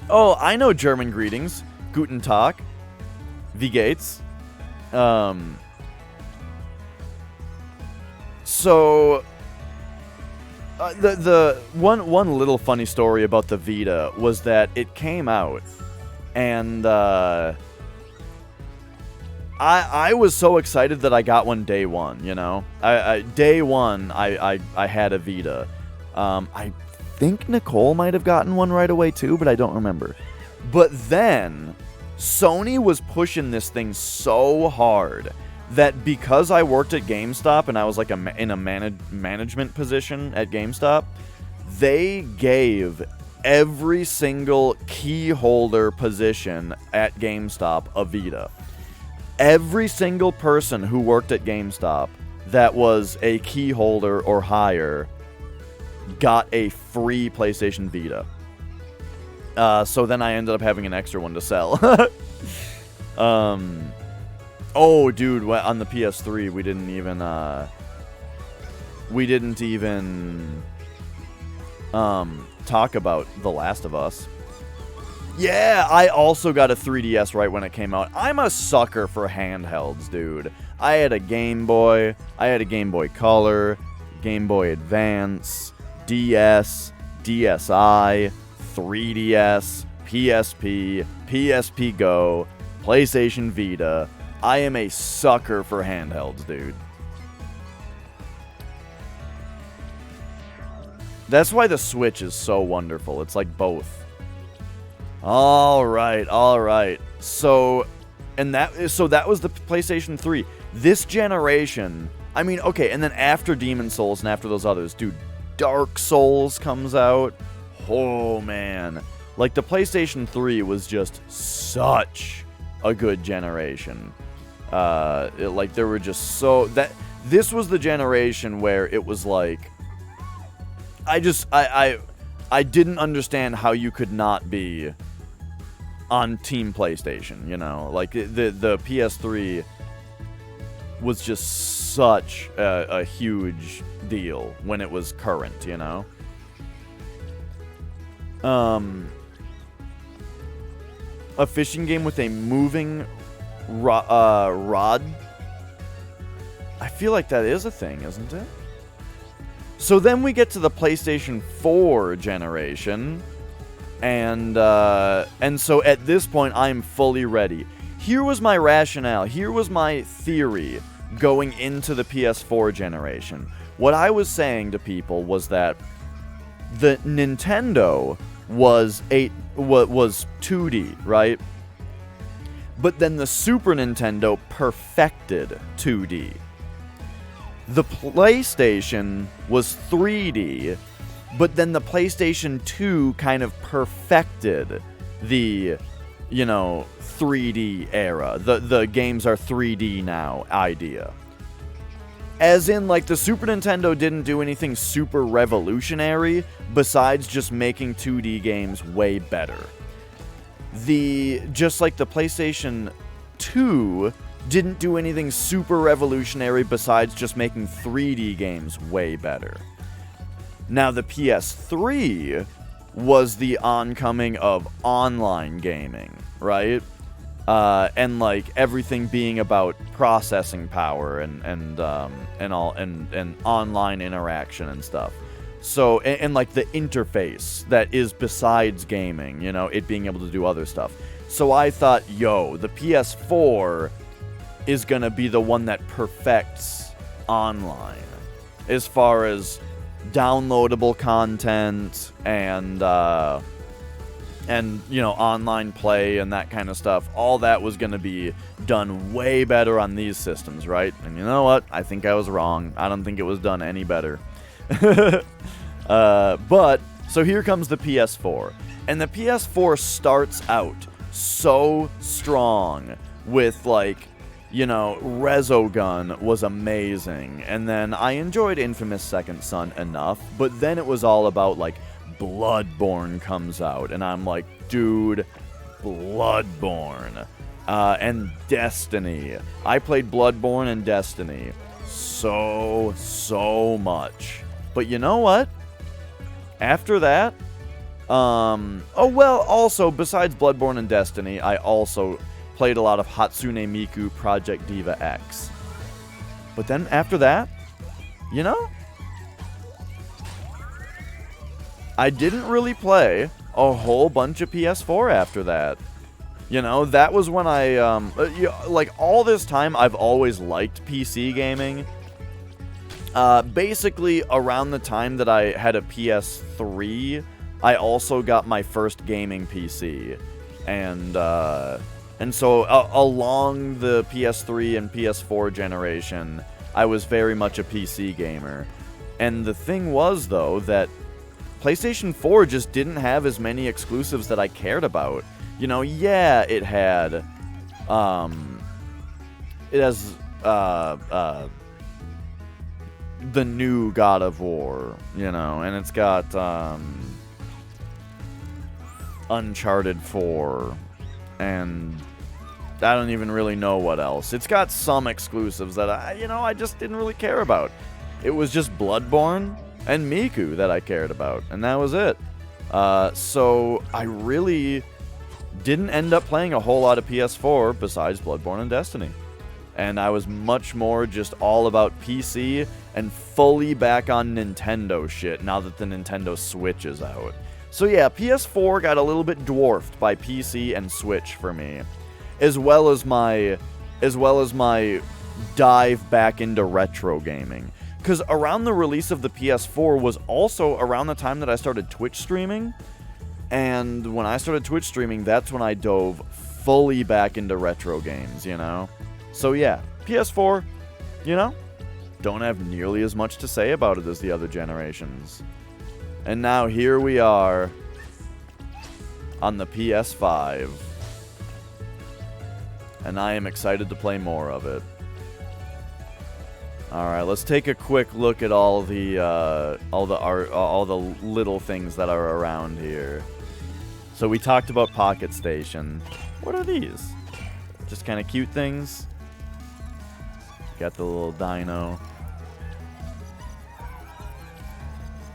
Speaker 1: Oh, I know German greetings. Guten Tag. Wie geht's? So the one little funny story about the Vita was that it came out, and I was so excited that I got one day one. You know, day one I had a Vita. I think Nicole might have gotten one right away too, but I don't remember. But then Sony was pushing this thing so hard that because I worked at GameStop and I was like in a management position at GameStop, they gave every single key holder position at GameStop a Vita. Every single person who worked at GameStop that was a key holder or higher got a free PlayStation Vita. So then I ended up having an extra one to sell. Oh, dude, on the PS3, we didn't even talk about The Last of Us. Yeah, I also got a 3DS right when it came out. I'm a sucker for handhelds, dude. I had a Game Boy, I had a Game Boy Color, Game Boy Advance, DS, DSi, 3DS, PSP, PSP Go, PlayStation Vita. I am a sucker for handhelds, dude. That's why the Switch is so wonderful. It's like both. Alright. So that was the PlayStation 3. This generation, I mean, okay, and then after Demon's Souls and after those others, dude, Dark Souls comes out. Oh, man. Like, the PlayStation 3 was just such a good generation. Like, there were just so... This was the generation where it was like... I didn't understand how you could not be on Team PlayStation, you know? Like, the PS3 was just such a huge deal when it was current, you know? A fishing game with a moving rod? I feel like that is a thing, isn't it? So then we get to the PlayStation 4 generation, and so at this point, I'm fully ready. Here was my rationale. Here was my theory going into the PS4 generation. What I was saying to people was that the Nintendo was 2D, right? But then the Super Nintendo perfected 2D. The PlayStation was 3D, but then the PlayStation 2 kind of perfected the, 3D era. The games are 3D now idea. As in, like, the Super Nintendo didn't do anything super revolutionary besides just making 2D games way better. Just like the PlayStation 2 didn't do anything super revolutionary besides just making 3D games way better. Now, the PS3 was the oncoming of online gaming, right? and like everything being about processing power and online interaction and stuff. So and like the interface that is besides gaming, you know, it being able to do other stuff. So I thought, yo, the PS4 is gonna be the one that perfects online as far as downloadable content and you know, online play and that kind of stuff. All that was going to be done way better on these systems, right? And you know what? I think I was wrong. I don't think it was done any better. But, so here comes the PS4. And the PS4 starts out so strong with, like, you know, Resogun was amazing. And then I enjoyed Infamous Second Son enough. But then it was all about, like, Bloodborne comes out, and I'm like, dude, Bloodborne. And Destiny. I played Bloodborne and Destiny so much. But you know what? After that, oh well, also, besides Bloodborne and Destiny, I also played a lot of Hatsune Miku Project Diva X. But then after that, you know, I didn't really play a whole bunch of PS4 after that. You know, that was when I, like, all this time, I've always liked PC gaming. Basically, around the time that I had a PS3, I also got my first gaming PC. And so, along the PS3 and PS4 generation, I was very much a PC gamer. And the thing was, though, that PlayStation 4 just didn't have as many exclusives that I cared about. You know, yeah, it had, it has, the new God of War, you know, and it's got, Uncharted 4, and I don't even really know what else. It's got some exclusives that I just didn't really care about. It was just Bloodborne and Miku that I cared about, and that was it. So I really didn't end up playing a whole lot of PS4 besides Bloodborne and Destiny. And I was much more just all about PC and fully back on Nintendo shit now that the Nintendo Switch is out. So yeah, PS4 got a little bit dwarfed by PC and Switch for me, as well as my dive back into retro gaming. Because around the release of the PS4 was also around the time that I started Twitch streaming. And when I started Twitch streaming, that's when I dove fully back into retro games, you know? So yeah, PS4, you know, don't have nearly as much to say about it as the other generations. And now here we are on the PS5. And I am excited to play more of it. Alright, let's take a quick look at all the little things that are around here. So we talked about Pocket Station. What are these? Just kind of cute things. Got the little dino.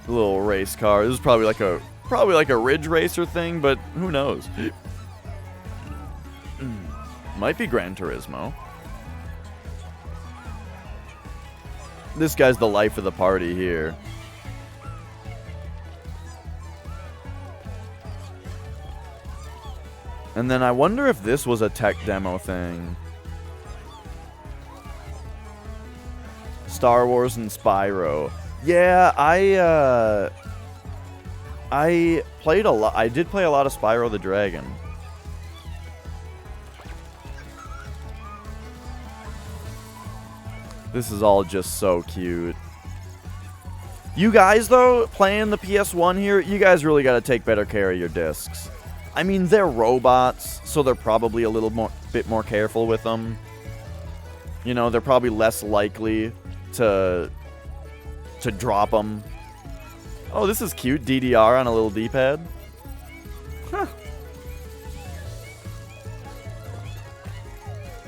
Speaker 1: The little race car. This is probably like a Ridge Racer thing, but who knows? Might be Gran Turismo. This guy's the life of the party here. And then I wonder if this was a tech demo thing. Star Wars and Spyro. Yeah, I played a lot. I did play a lot of Spyro the Dragon. This is all just so cute. You guys, though, playing the PS1 here, you guys really got to take better care of your discs. I mean, they're robots, so they're probably a bit more careful with them. You know, they're probably less likely to drop them. Oh, this is cute. DDR on a little D-pad. Huh.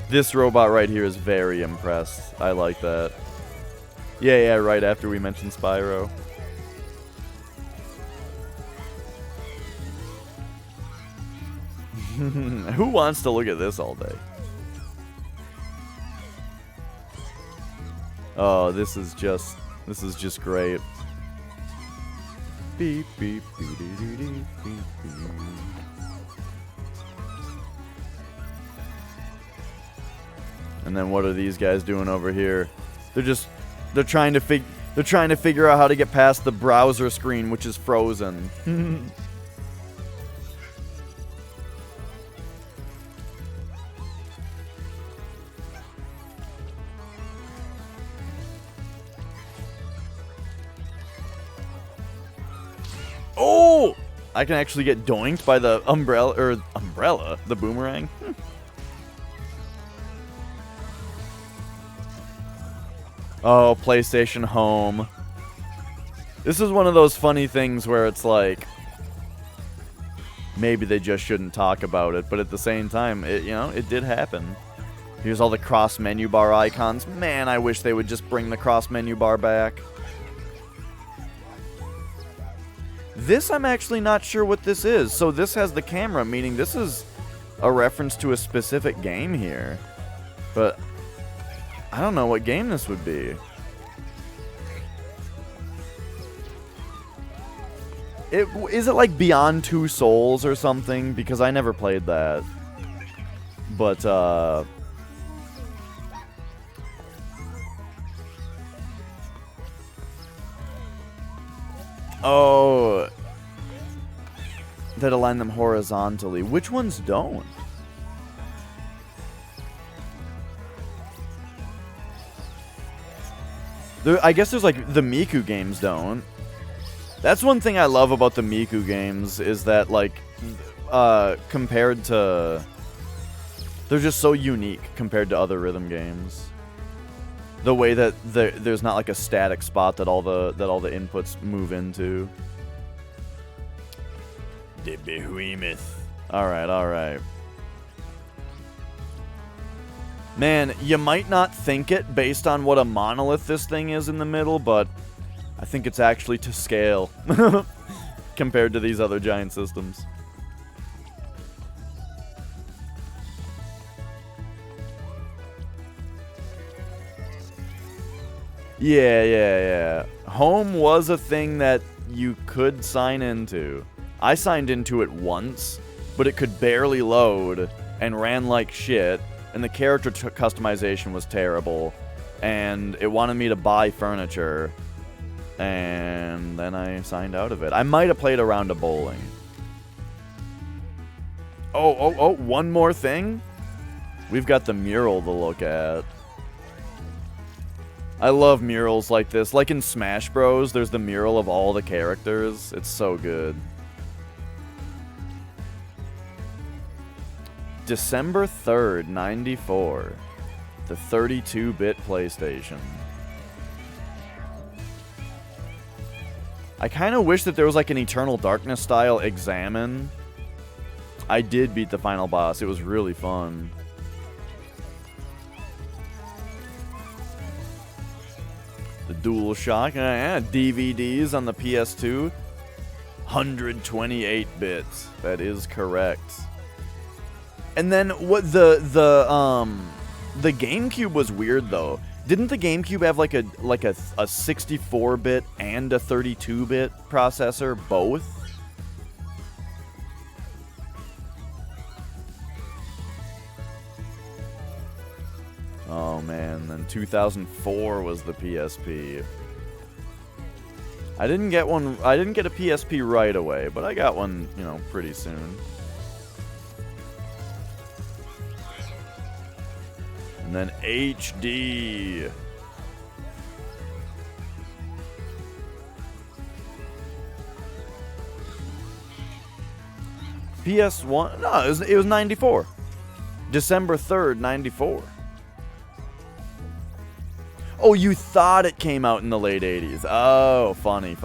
Speaker 1: This robot right here is very impressed. I like that. Yeah, right after we mentioned Spyro. Who wants to look at this all day? Oh, this is just great. Beep beep beep beep beep beep. And then what are these guys doing over here? They're trying to figure out how to get past the browser screen, which is frozen. Oh! I can actually get doinked by the umbrella, the boomerang. Oh, PlayStation Home. This is one of those funny things where it's like, maybe they just shouldn't talk about it, but at the same time, it did happen. Here's all the cross menu bar icons. Man, I wish they would just bring the cross menu bar back. This, I'm actually not sure what this is. So this has the camera, meaning this is a reference to a specific game here. But I don't know what game this would be. Is it like Beyond Two Souls or something? Because I never played that. But, oh, that align them horizontally. Which ones don't? I guess there's like the Miku games don't. That's one thing I love about the Miku games is that like compared to, they're just so unique compared to other rhythm games. The way that there's not like a static spot that all the inputs move into. The behemoth. All right. Man, you might not think it based on what a monolith this thing is in the middle, but I think it's actually to scale compared to these other giant systems. Yeah. Home was a thing that you could sign into. I signed into it once, but it could barely load and ran like shit, and the character customization was terrible, and it wanted me to buy furniture, and then I signed out of it. I might have played a round of bowling. Oh, one more thing? We've got the mural to look at. I love murals like this. Like in Smash Bros, there's the mural of all the characters. It's so good. December 3rd, 94. The 32-bit PlayStation. I kind of wish that there was like an Eternal Darkness style examine. I did beat the final boss. It was really fun. The DualShock, DVDs on the PS2, 128 bits. That is correct. And then what the GameCube was weird though. Didn't the GameCube have like a 64-bit and a 32-bit processor both? Oh man, then 2004 was the PSP. I didn't get a PSP right away, but I got one, pretty soon. And then HD. PS1, no, it was 94. December 3rd, 94. Oh, you thought it came out in the late 80s. Oh, funny.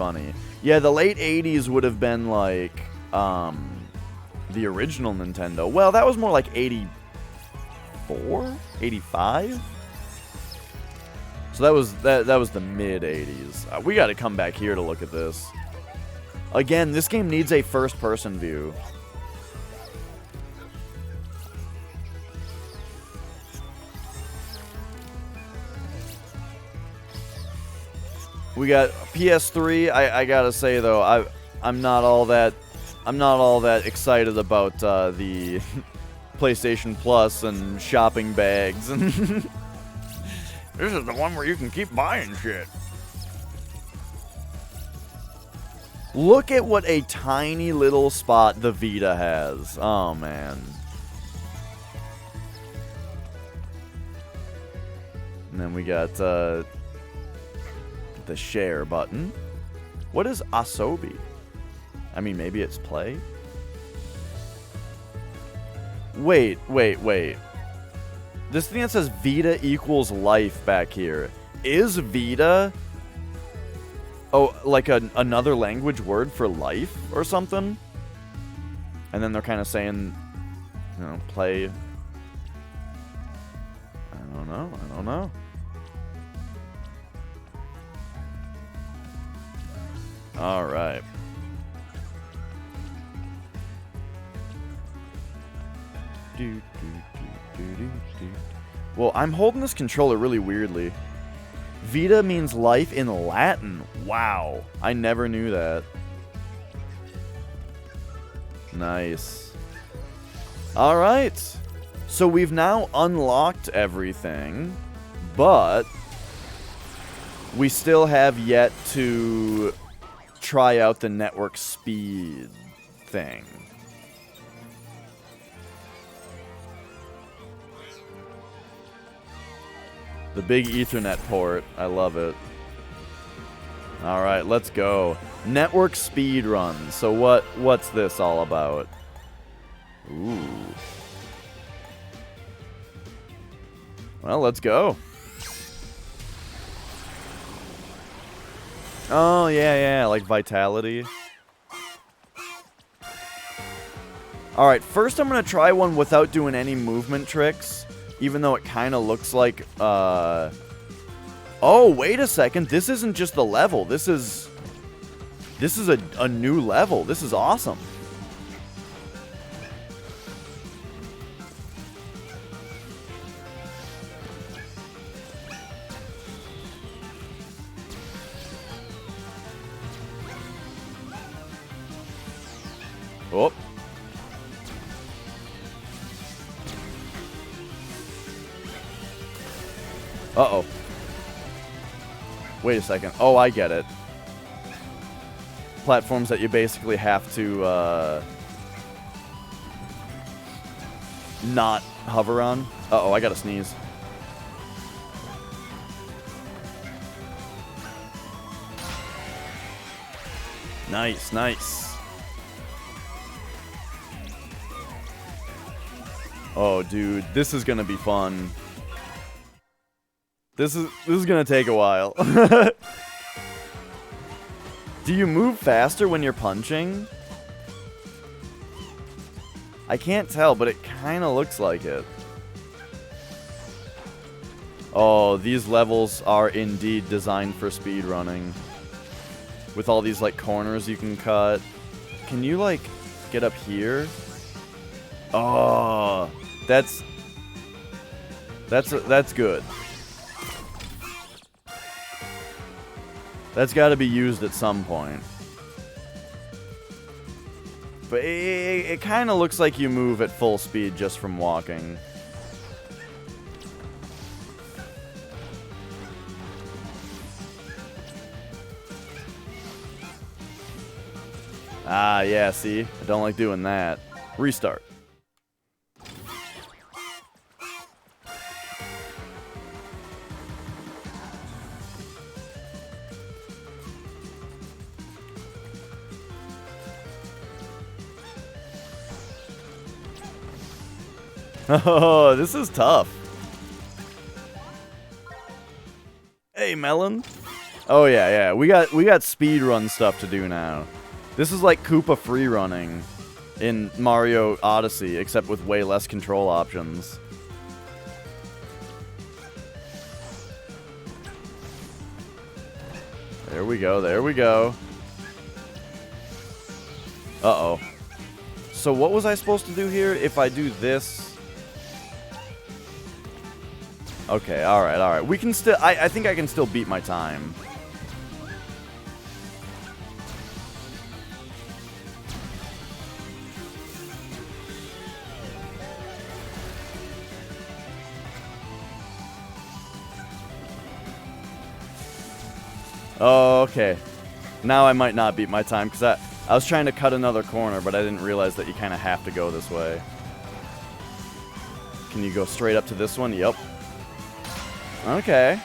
Speaker 1: Yeah, the late 80s would have been like the original Nintendo. Well, that was more like 84? 85? So that was the mid 80s. We got to come back here to look at this. Again, this game needs a first person view. We got PS3. I gotta say though, I'm not all that excited about the PlayStation Plus and shopping bags and this is the one where you can keep buying shit. Look at what a tiny little spot the Vita has. Oh man. And then we got the share button. What is Asobi? I mean, maybe it's play? Wait. This thing that says Vita equals life back here. Is Vita... Oh, like another language word for life or something? And then they're kind of saying, you know, play... I don't know. Alright. Well, I'm holding this controller really weirdly. Vita means life in Latin. Wow. I never knew that. Nice. Alright. So we've now unlocked everything, but we still have yet to try out the network speed thing. The big Ethernet port. I love it. Alright, let's go. Network speed run. So what's this all about? Ooh. Well, let's go. Oh, yeah, like vitality. Alright, first I'm going to try one without doing any movement tricks. Even though it kind of looks like, Oh, wait a second. This isn't just the level. This is a new level. This is awesome. Oh. Uh-oh. Wait a second. Oh, I get it. Platforms that you basically have to, not hover on. Uh-oh, I gotta sneeze. Nice, nice. Oh, dude, this is gonna be fun. This is gonna take a while. Do you move faster when you're punching? I can't tell, but it kind of looks like it. Oh, these levels are indeed designed for speedrunning. With all these, like, corners you can cut. Can you, like, get up here? Oh, that's good. That's got to be used at some point. But it kind of looks like you move at full speed just from walking. Ah, yeah, see? I don't like doing that. Restart. Oh, this is tough. Hey, Melon. Oh yeah. We got speedrun stuff to do now. This is like Koopa free running in Mario Odyssey, except with way less control options. There we go. Uh-oh. So what was I supposed to do here? If I do this... Okay, alright. We can still... I think I can still beat my time. Oh, okay. Now I might not beat my time, because I was trying to cut another corner, but I didn't realize that you kind of have to go this way. Can you go straight up to this one? Yep. Okay.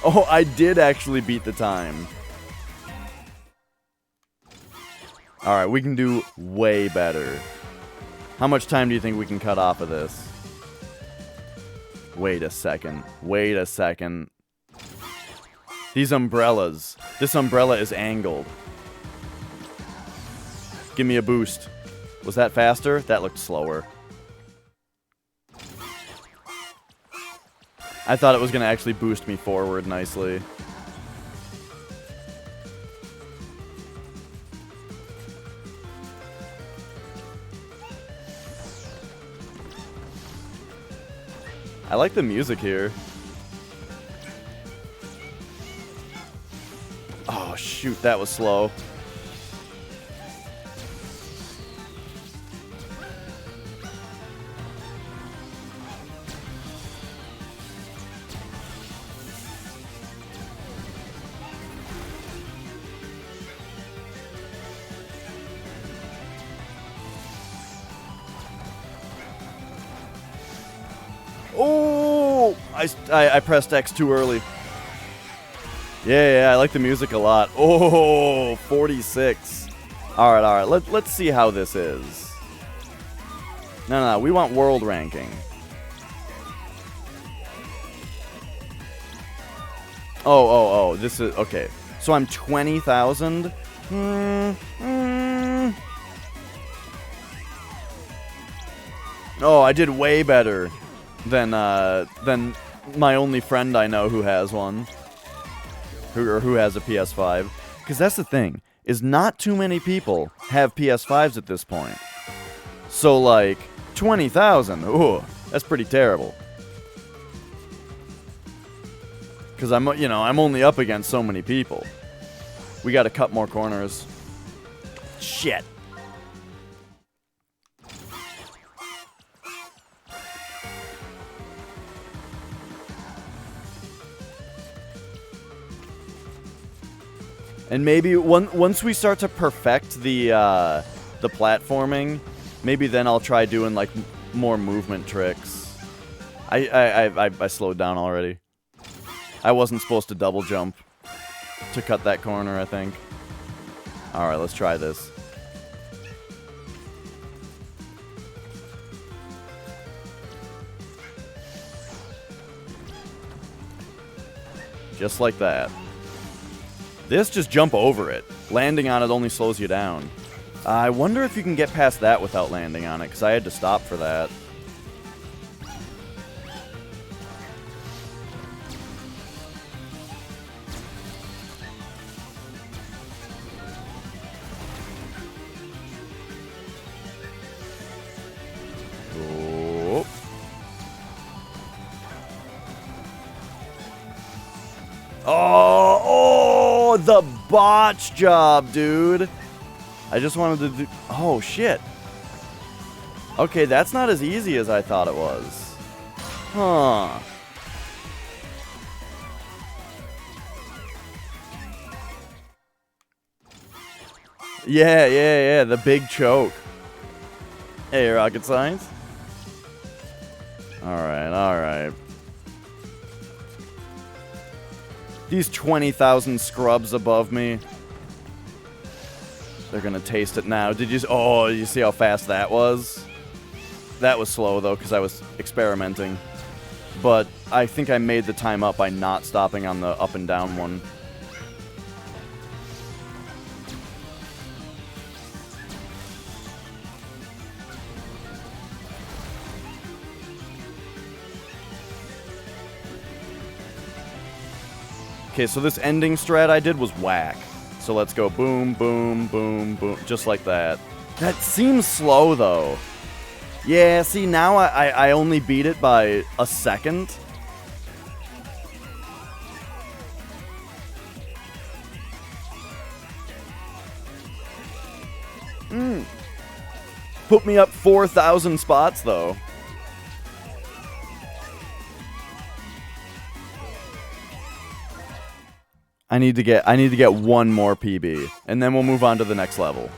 Speaker 1: Oh, I did actually beat the time. Alright, we can do way better. How much time do you think we can cut off of this? Wait a second. Wait a second. These umbrellas. This umbrella is angled. Give me a boost. Was that faster? That looked slower. I thought it was going to actually boost me forward nicely. I like the music here. Oh, shoot, that was slow. Oh! I pressed X too early. Yeah, I like the music a lot. Oh, 46. Alright. Let's see how this is. No, we want world ranking. Oh, this is... Okay. So I'm 20,000. Oh, I did way better than my only friend I know who has one. Who has a PS5. Because that's the thing, is not too many people have PS5s at this point. So, like, 20,000, ooh, that's pretty terrible. Because I'm only up against so many people. We gotta cut more corners. Shit. And maybe once we start to perfect the platforming, maybe then I'll try doing like more movement tricks. I slowed down already. I wasn't supposed to double jump to cut that corner, I think. All right, let's try this. Just like that. This, just jump over it. Landing on it only slows you down. I wonder if you can get past that without landing on it, because I had to stop for that. Oh. Oh, the botch job, dude. I just wanted to do... Oh, shit. Okay, that's not as easy as I thought it was. Huh. Yeah, the big choke. Hey, rocket science. Alright. These 20,000 scrubs above me. They're gonna taste it now. Did you see how fast that was? That was slow, though, because I was experimenting. But I think I made the time up by not stopping on the up and down one. Okay, so this ending strat I did was whack. So let's go boom, boom, boom, boom, just like that. That seems slow, though. Yeah, see, now I only beat it by a second. Put me up 4,000 spots, though. I need to get one more PB, and then we'll move on to the next level.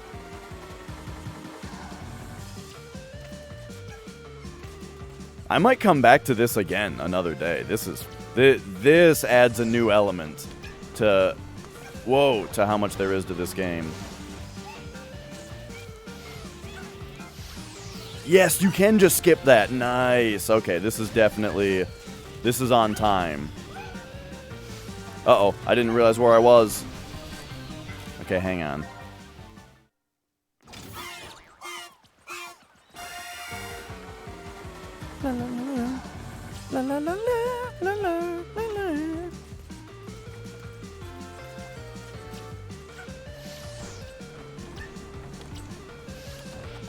Speaker 1: I might come back to this again another day. This adds a new element to how much there is to this game. Yes, you can just skip that. Nice. Okay, this is on time. Uh-oh, I didn't realize where I was. Okay, hang on. La la la la la la la la la.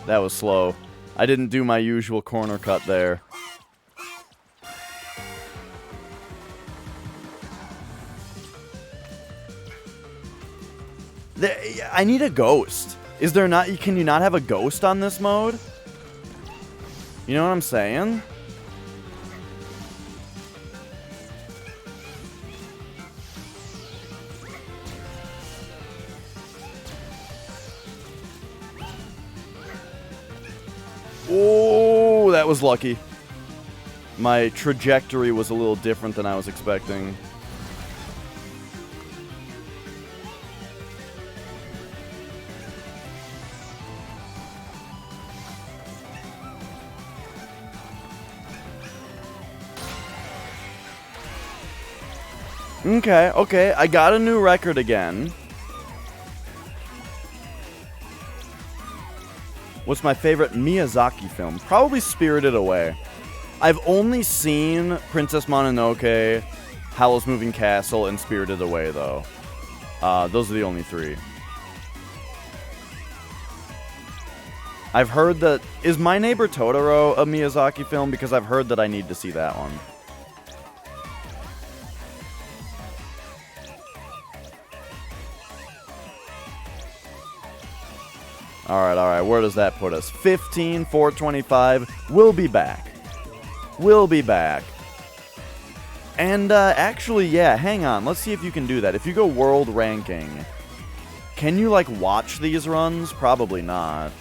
Speaker 1: That was slow. I didn't do my usual corner cut there. I need a ghost. Is there not? Can you not have a ghost on this mode? You know what I'm saying? Oh, that was lucky. My trajectory was a little different than I was expecting. Okay, I got a new record again. What's my favorite Miyazaki film? Probably Spirited Away. I've only seen Princess Mononoke, Howl's Moving Castle, and Spirited Away, though. Those are the only three. I've heard that... Is My Neighbor Totoro a Miyazaki film? Because I've heard that I need to see that one. Alright, where does that put us? 15, 425. We'll be back. And, actually, yeah, hang on. Let's see if you can do that. If you go world ranking, can you, like, watch these runs? Probably not.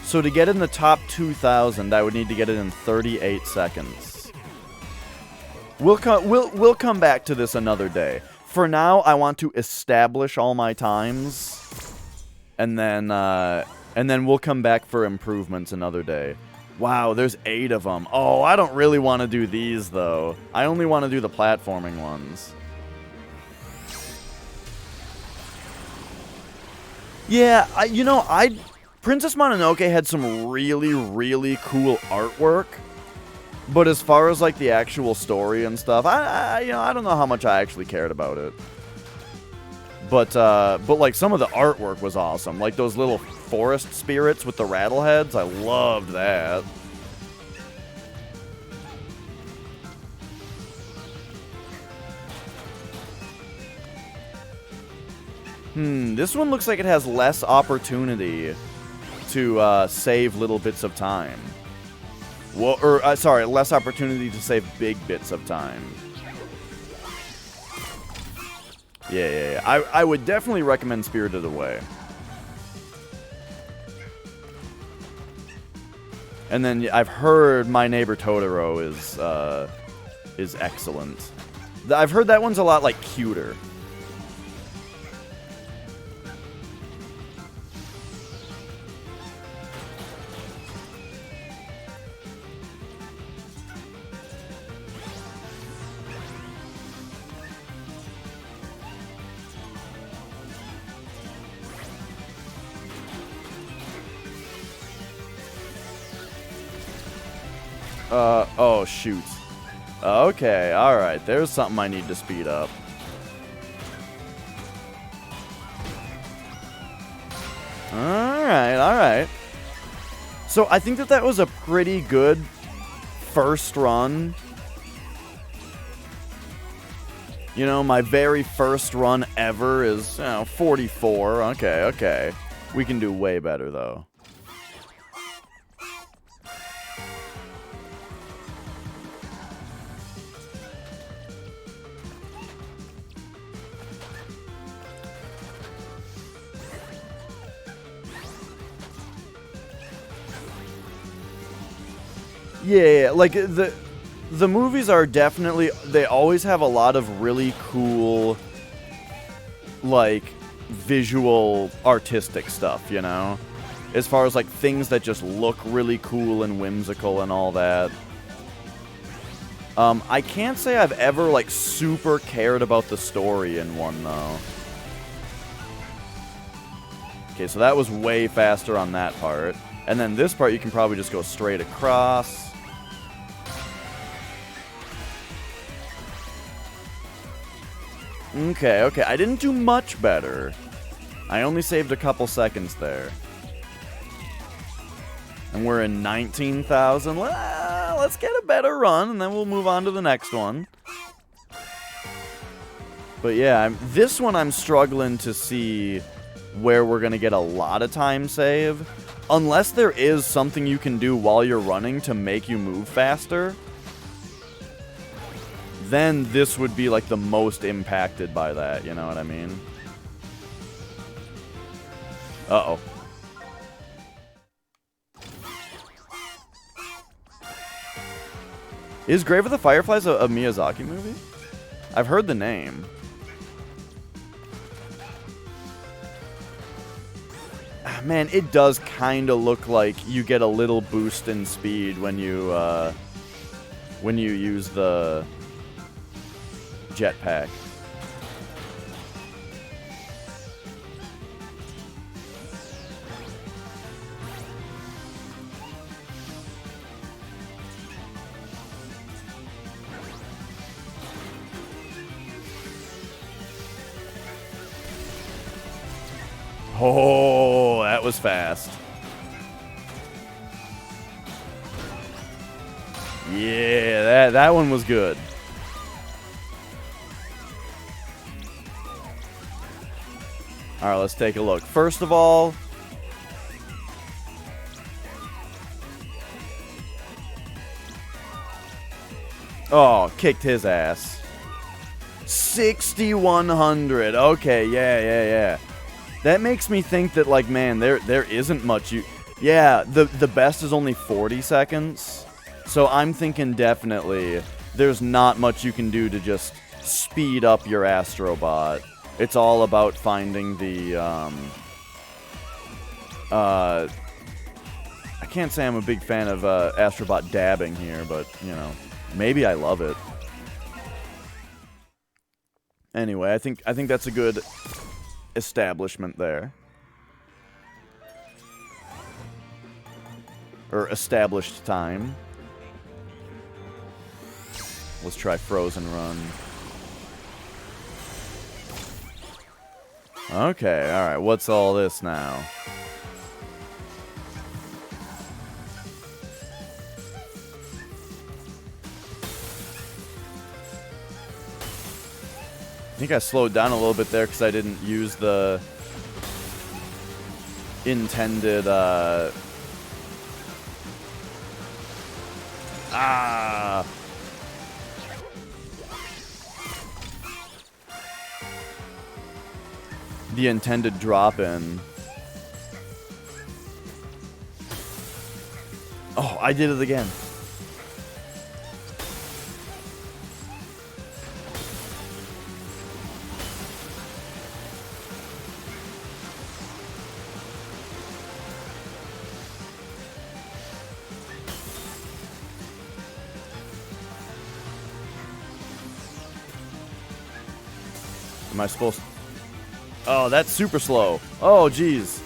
Speaker 1: So to get in the top 2,000, I would need to get it in 38 seconds. We'll come back to this another day. For now, I want to establish all my times, and then we'll come back for improvements another day. Wow, there's 8 of them. Oh, I don't really want to do these though. I only want to do the platforming ones. Yeah, Princess Mononoke had some really, really cool artwork, but as far as like the actual story and stuff, I don't know how much I actually cared about it. But like some of the artwork was awesome, like those little forest spirits with the rattleheads. I loved that. This one looks like it has less opportunity to save little bits of time. Well, sorry, less opportunity to save big bits of time. Yeah. I would definitely recommend Spirited Away. And then I've heard My Neighbor Totoro is excellent. I've heard that one's a lot like cuter. Oh, shoot. Okay, alright. There's something I need to speed up. Alright. So, I think that was a pretty good first run. You know, my very first run ever is, 44. Okay. We can do way better, though. Yeah, like, the movies are definitely... They always have a lot of really cool, like, visual, artistic stuff, you know? As far as, like, things that just look really cool and whimsical and all that. I can't say I've ever, like, super cared about the story in one, though. Okay, so that was way faster on that part. And then this part, you can probably just go straight across. Okay, okay. I didn't do much better. I only saved a couple seconds there. And we're in 19,000. Let's get a better run, and then we'll move on to the next one. But yeah, this one I'm struggling to see where we're going to get a lot of time save. Unless there is something you can do while you're running to make you move faster. Then this would be like the most impacted by that, you know what I mean? Uh-oh. Is Grave of the Fireflies a Miyazaki movie? I've heard the name. Man, it does kind of look like you get a little boost in speed when you use the jetpack. Oh, that was fast. Yeah, that one was good. All right, let's take a look. First of all, oh, kicked his ass. 6,100. Okay, yeah. That makes me think that, like, man, there isn't much you... Yeah, the best is only 40 seconds. So I'm thinking definitely there's not much you can do to just speed up your Astrobot. It's all about finding the, I can't say I'm a big fan of Astrobot dabbing here, but, you know, maybe I love it. Anyway, I think that's a good establishment there. Or established time. Let's try Frozen Run. Okay, alright, what's all this now? I think I slowed down a little bit there because I didn't use the intended, the intended drop-in. Oh, I did it again. Am I supposed to... Oh, that's super slow. Oh, jeez.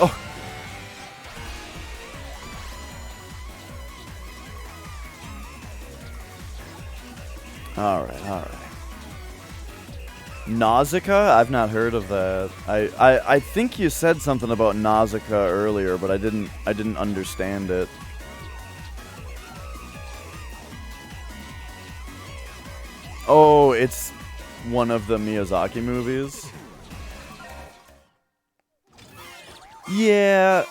Speaker 1: Oh. Alright. Nausicaa? I've not heard of that. I think you said something about Nausicaa earlier, but I didn't understand it. Oh, it's one of the Miyazaki movies. Yeah,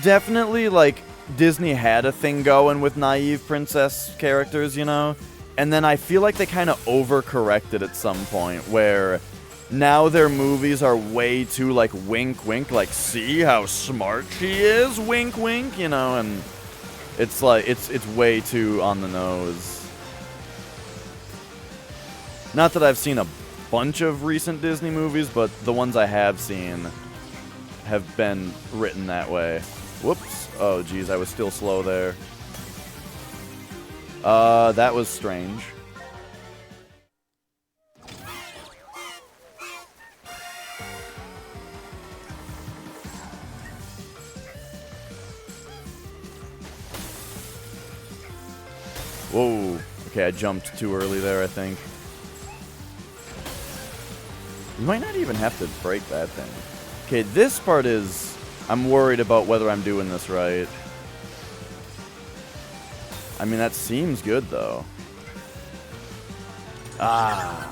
Speaker 1: definitely, like, Disney had a thing going with naive princess characters, you know? And then I feel like they kind of overcorrected at some point, where now their movies are way too, like, wink, wink, like, see how smart she is, wink, wink, you know? And it's like, it's way too on the nose. Not that I've seen a bunch of recent Disney movies, but the ones I have seen have been written that way. Whoops. Oh, geez, I was still slow there. That was strange. Whoa. Okay, I jumped too early there, I think. You might not even have to break that thing. Okay, this part is... I'm worried about whether I'm doing this right. I mean, that seems good, though. Ah.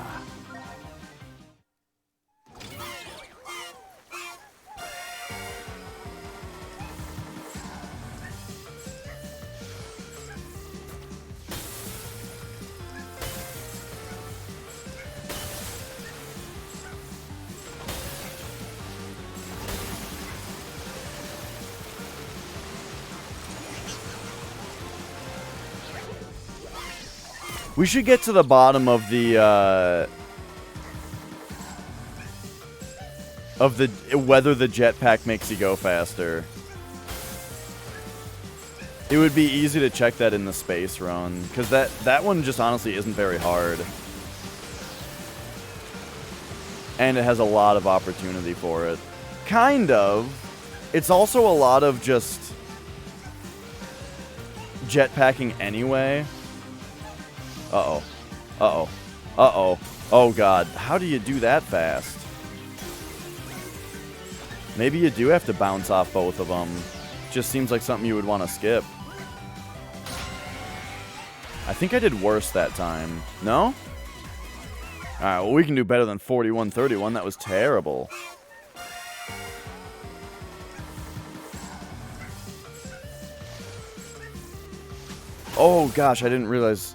Speaker 1: We should get to the bottom of the, whether the jetpack makes you go faster. It would be easy to check that in the space run, because that one just honestly isn't very hard. And it has a lot of opportunity for it. Kind of. It's also a lot of just jetpacking anyway. Uh-oh. Uh-oh. Uh-oh. Oh, God. How do you do that fast? Maybe you do have to bounce off both of them. Just seems like something you would want to skip. I think I did worse that time. No? Alright, well, we can do better than 41-31. That was terrible. Oh, gosh, I didn't realize...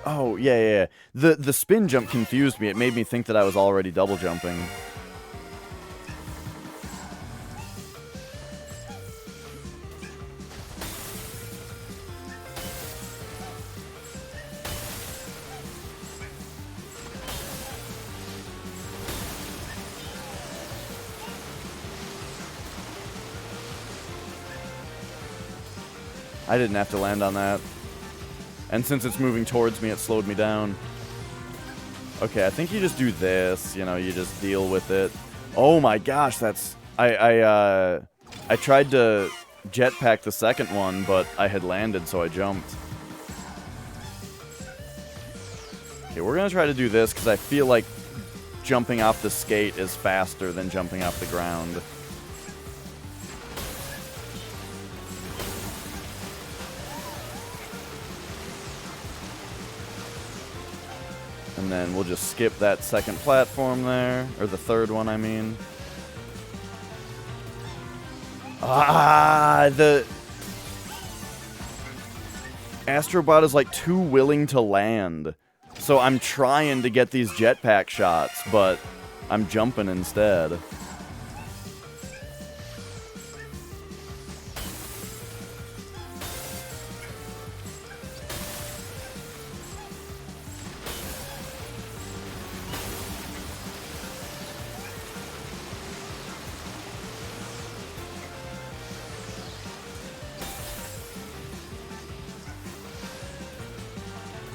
Speaker 1: Oh, yeah. The spin jump confused me. It made me think that I was already double jumping. I didn't have to land on that. And since it's moving towards me, it slowed me down. Okay, I think you just do this. You know, you just deal with it. Oh my gosh, that's... I tried to jetpack the second one, but I had landed, so I jumped. Okay, we're gonna try to do this, because I feel like jumping off the skate is faster than jumping off the ground. And then we'll just skip that second platform there. Or the third one, I mean. Ah, the... Astrobot is like too willing to land. So I'm trying to get these jetpack shots, but I'm jumping instead.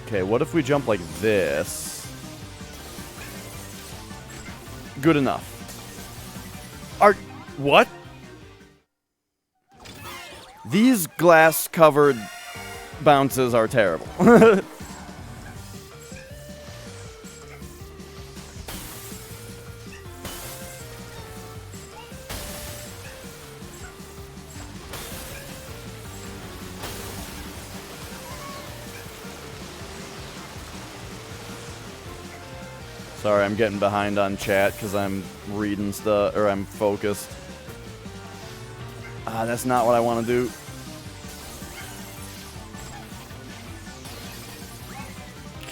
Speaker 1: Okay, what if we jump like this? Good enough. What? These glass-covered bounces are terrible. Sorry, I'm getting behind on chat because I'm reading stuff, or I'm focused. Ah, that's not what I want to do.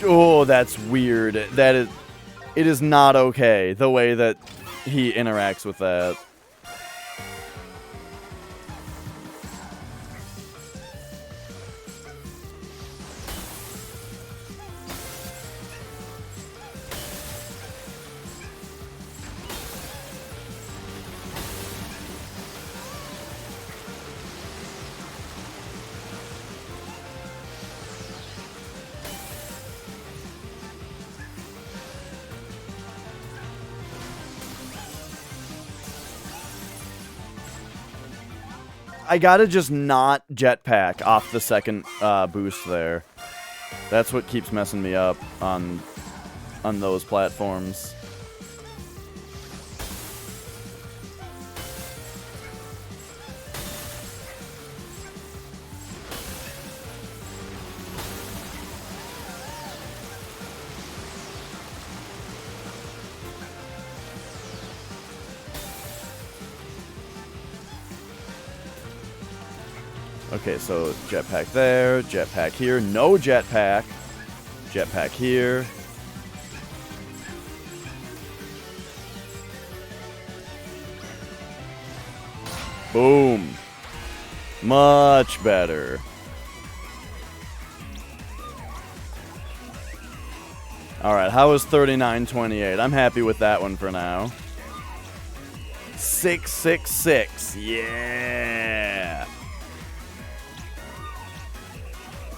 Speaker 1: Oh, that's weird. That is... It is not okay, the way that he interacts with that. I gotta just not jetpack off the second boost there. That's what keeps messing me up on those platforms. Okay, so jetpack there, jetpack here, no jetpack. Jetpack here. Boom. Much better. Alright, how was 39.28? I'm happy with that one for now. 666. Yeah.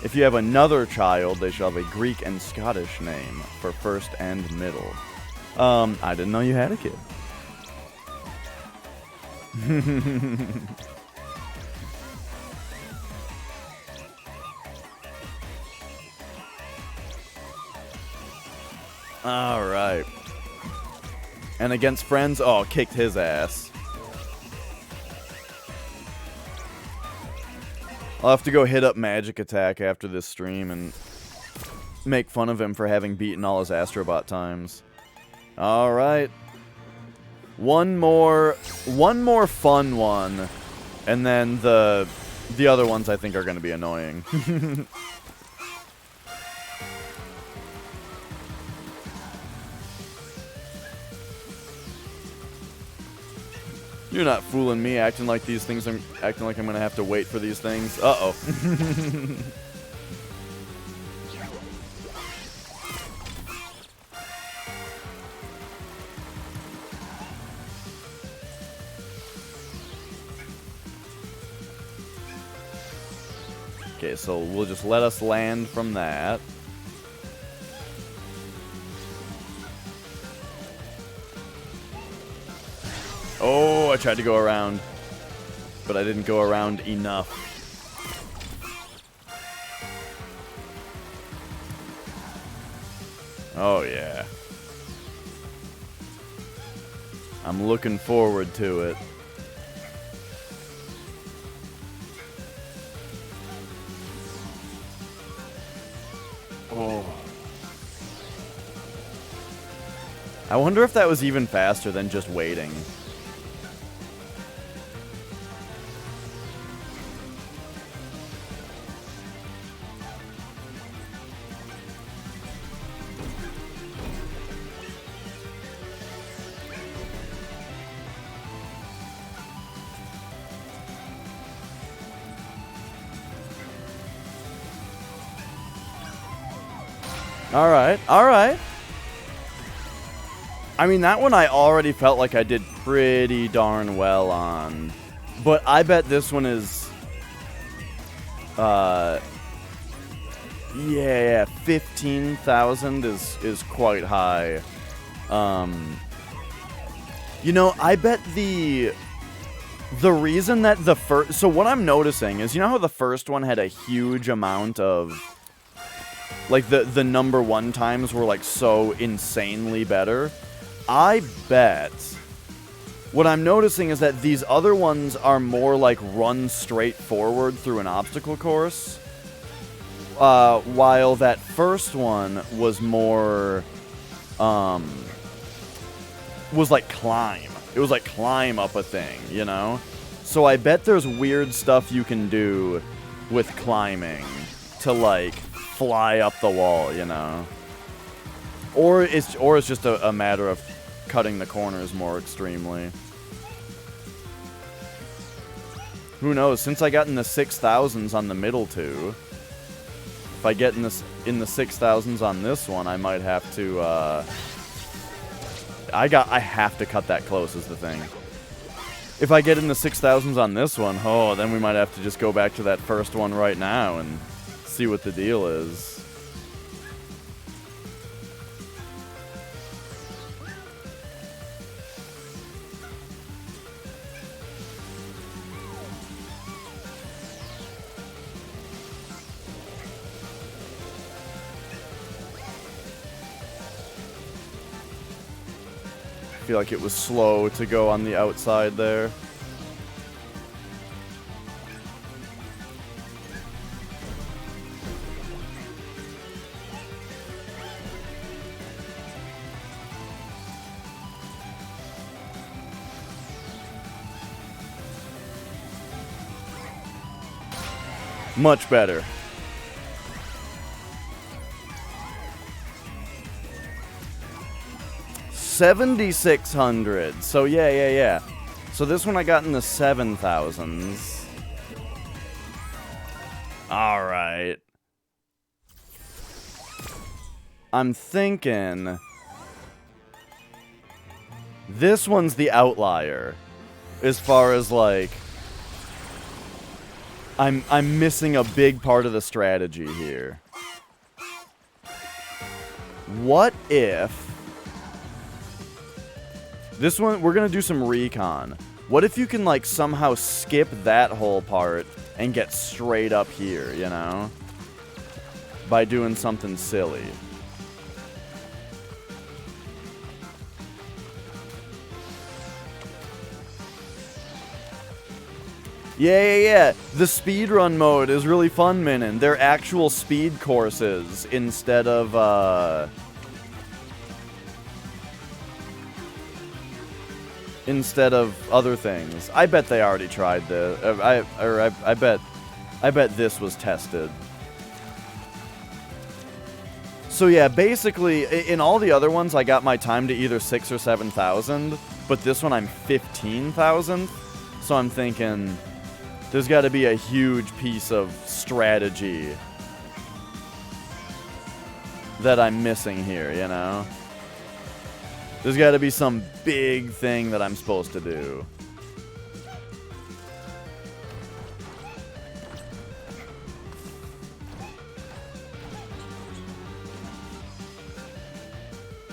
Speaker 1: If you have another child, they shall have a Greek and Scottish name for first and middle. I didn't know you had a kid. Alright. And against friends, oh, kicked his ass. I'll have to go hit up Magic Attack after this stream and make fun of him for having beaten all his Astrobot times. Alright. One more fun one. And then the other ones I think are going to be annoying. You're not fooling me, acting like these things are acting like I'm gonna have to wait for these things. Uh-oh. Okay, so we'll just let us land from that. Oh, I tried to go around, but I didn't go around enough. Oh, yeah. I'm looking forward to it. Oh. I wonder if that was even faster than just waiting. Alright, alright. I mean, that one I already felt like I did pretty darn well on. But I bet this one is... yeah, 15,000 is quite high. You know, I bet the reason that the first... So what I'm noticing is, you know how the first one had a huge amount of... Like, the number one times were, like, so insanely better? I bet what I'm noticing is that these other ones are more, like, run straight forward through an obstacle course. While that first one was more was like climb. It was like climb up a thing, you know? So I bet there's weird stuff you can do with climbing to like fly up the wall, you know? Or it's just a matter of cutting the corners more extremely. Who knows? Since I got in the 6,000s on the middle two, if I get in the 6,000s on this one, I might have to. I have to cut that close is the thing. If I get in the 6,000s on this one, oh, then we might have to just go back to that first one right now and see what the deal is. I feel like it was slow to go on the outside there. Much better. $7,600. So yeah. So this one I got in the 7,000s. All right. I'm thinking this one's the outlier as far as like I'm missing a big part of the strategy here. What if this one, we're going to do some recon. What if you can, like, somehow skip that whole part and get straight up here, you know? By doing something silly. Yeah. The speedrun mode is really fun, Minin. They're actual speed courses instead of, other things. I bet they already tried this. I bet this was tested. So yeah, basically, in all the other ones, I got my time to either 6 or 7,000, but this one I'm 15,000. So I'm thinking there's got to be a huge piece of strategy that I'm missing here, you know? There's got to be some big thing that I'm supposed to do.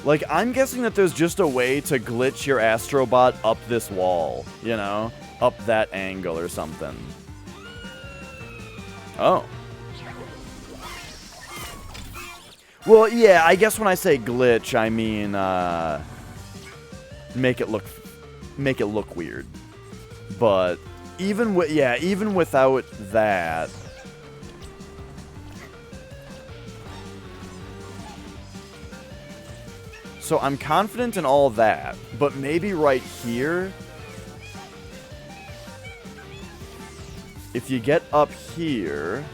Speaker 1: Like, I'm guessing that there's just a way to glitch your Astrobot up this wall, you know? Up that angle or something. Oh. Well, yeah, I guess when I say glitch, I mean, make it look weird. But even without that, so I'm confident in all that, but maybe right here, if you get up here,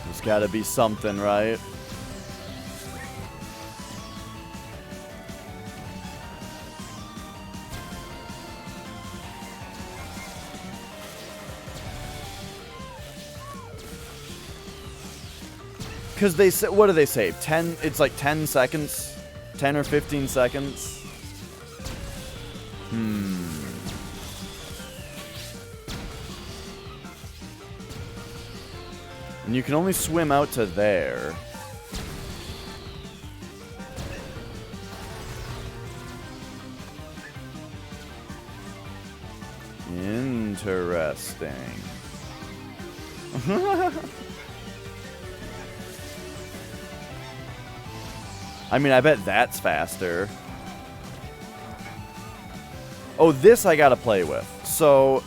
Speaker 1: there's gotta be something, right? Because they say, what do they say? 10, it's like 10 seconds? 10 or 15 seconds? And you can only swim out to there. Interesting. I mean, I bet that's faster. Oh, this I gotta play with. So,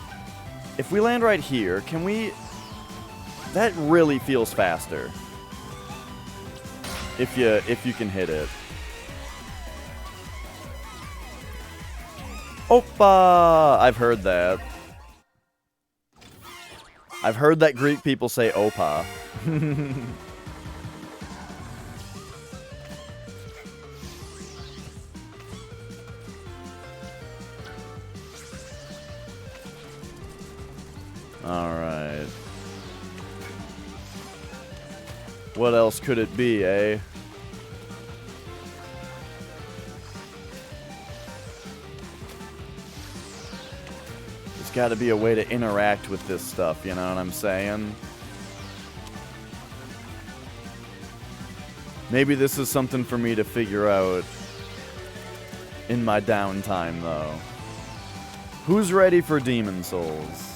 Speaker 1: if we land right here, can we... That really feels faster. If you can hit it. Opa! I've heard that. I've heard that Greek people say opa. Alright. What else could it be, eh? There's gotta be a way to interact with this stuff, you know what I'm saying? Maybe this is something for me to figure out in my downtime, though. Who's ready for Demon Souls?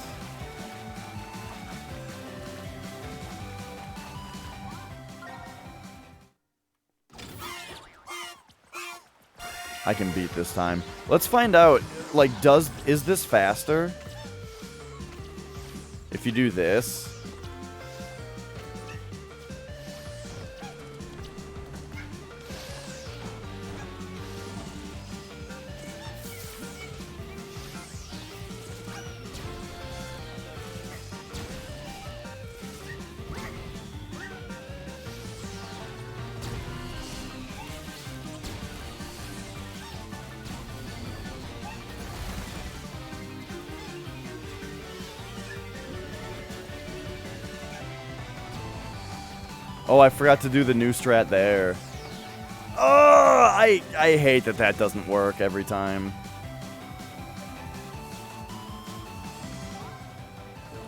Speaker 1: I can beat this time. Let's find out, like, is this faster? If you do this. Oh, I forgot to do the new strat there. Oh, I hate that that doesn't work every time.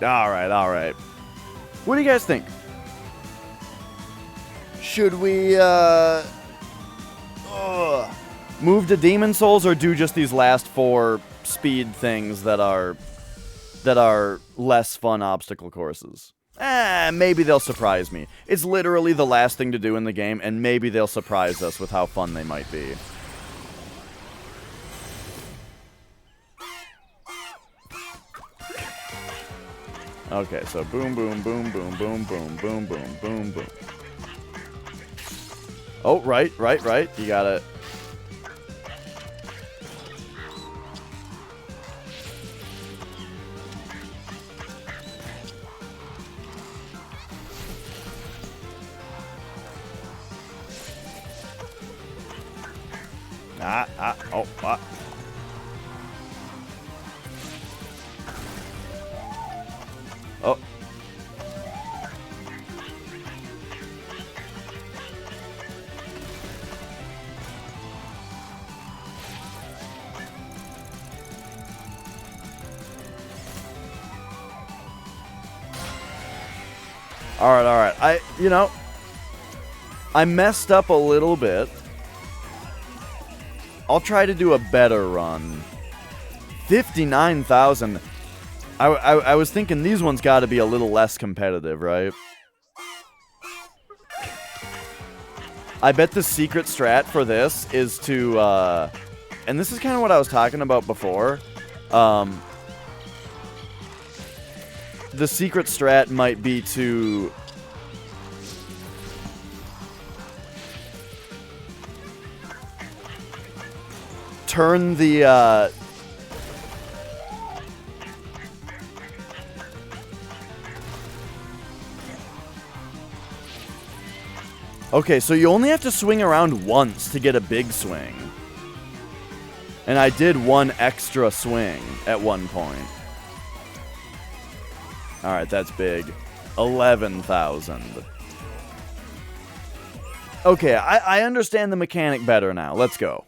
Speaker 1: Alright, alright. What do you guys think? Should we, move to Demon Souls or do just these last 4 speed things that are less fun obstacle courses? Maybe they'll surprise me. It's literally the last thing to do in the game, and maybe they'll surprise us with how fun they might be. Okay, so boom, boom, boom, boom, boom, boom, boom, boom, boom, boom. Oh, right. You gotta... Oh. Oh. Alright. I messed up a little bit. I'll try to do a better run. 59,000. I was thinking these ones got to be a little less competitive, right? I bet the secret strat for this is to, and this is kind of what I was talking about before. The secret strat might be to... turn the, Okay, so you only have to swing around once to get a big swing. And I did one extra swing at one point. Alright, that's big. 11,000. Okay, I understand the mechanic better now. Let's go.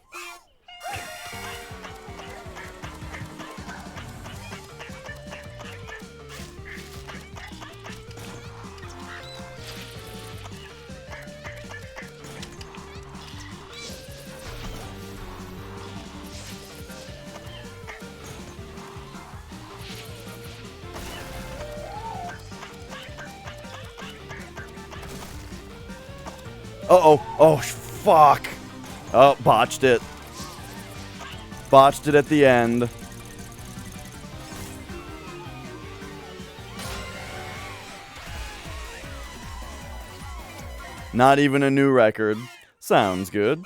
Speaker 1: Uh-oh. Oh, fuck. Oh, botched it. Botched it at the end. Not even a new record. Sounds good.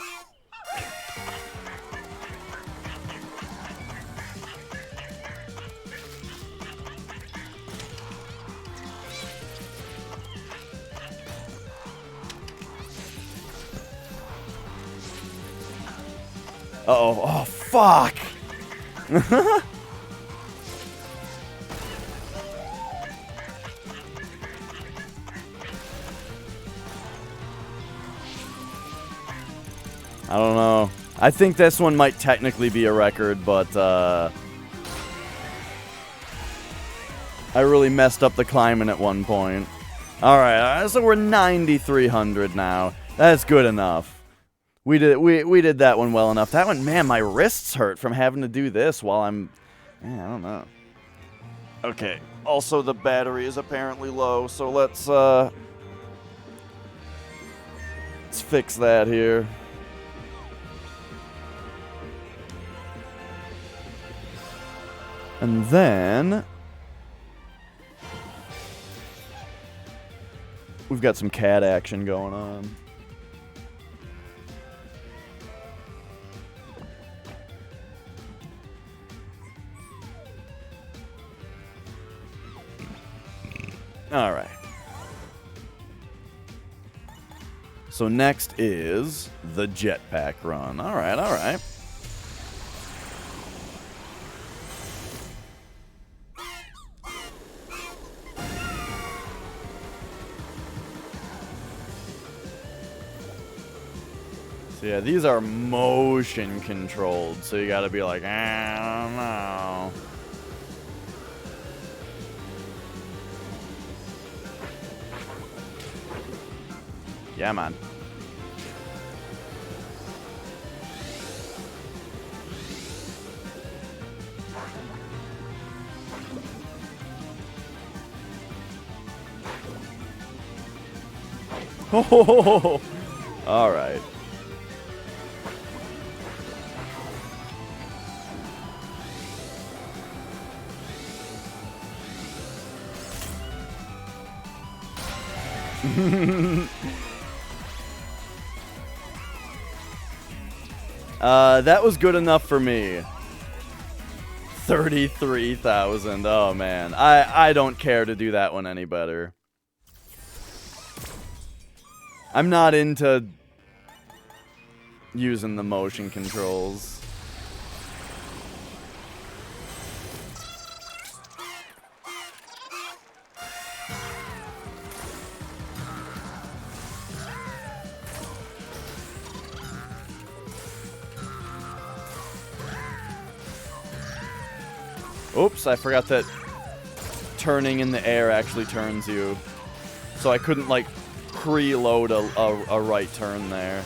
Speaker 1: Uh-oh. Oh, fuck! I don't know. I think this one might technically be a record, but, I really messed up the climbing at one point. Alright, so we're 9,300 now. That's good enough. We did that one well enough. That one, man, my wrists hurt from having to do this while I'm... Man, I don't know. Okay, also the battery is apparently low, so let's fix that here. And then... We've got some cat action going on. Alright. So next is the jetpack run. Alright, alright. So yeah, these are motion controlled, so you gotta be like, I don't know. Yeah, man. Oh, all right. That was good enough for me. 33,000. Oh, man. I don't care to do that one any better. I'm not into using the motion controls. Oops, I forgot that turning in the air actually turns you. So I couldn't, like, preload a right turn there.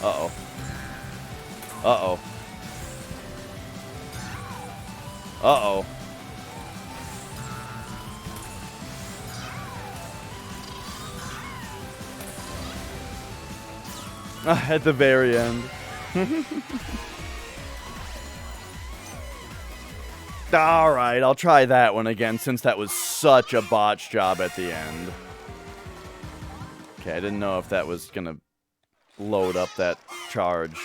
Speaker 1: Uh-oh. Uh-oh. Uh-oh. At the very end. Alright, I'll try that one again since that was such a botch job at the end. Okay, I didn't know if that was gonna load up that charge.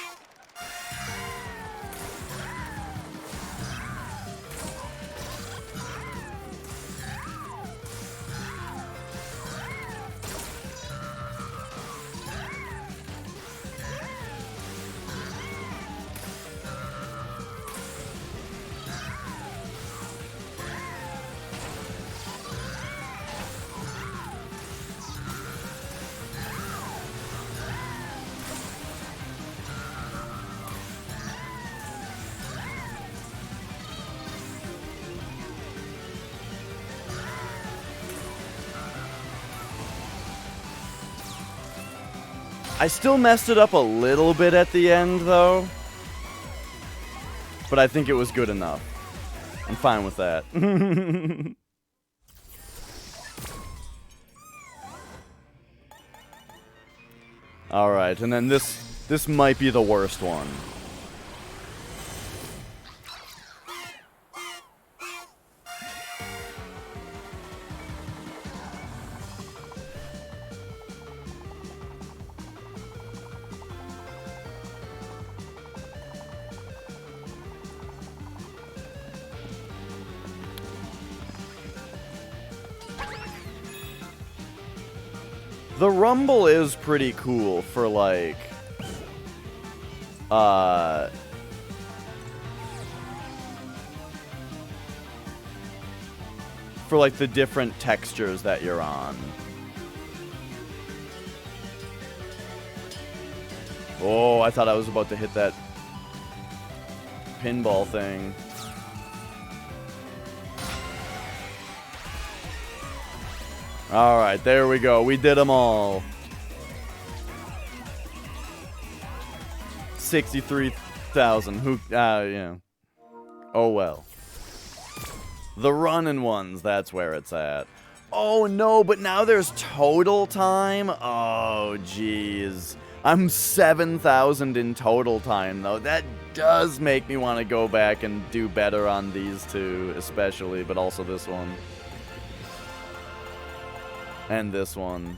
Speaker 1: I still messed it up a little bit at the end, though. But I think it was good enough. I'm fine with that. Alright, and then this might be the worst one. The rumble is pretty cool for, like, for, like, the different textures that you're on. Oh, I thought I was about to hit that pinball thing. Alright, there we go. We did them all. 63,000. Who, yeah. Oh well. The running ones, that's where it's at. Oh no, but now there's total time? Oh, jeez. I'm 7,000 in total time, though. That does make me want to go back and do better on these two, especially, but also this one. And this one.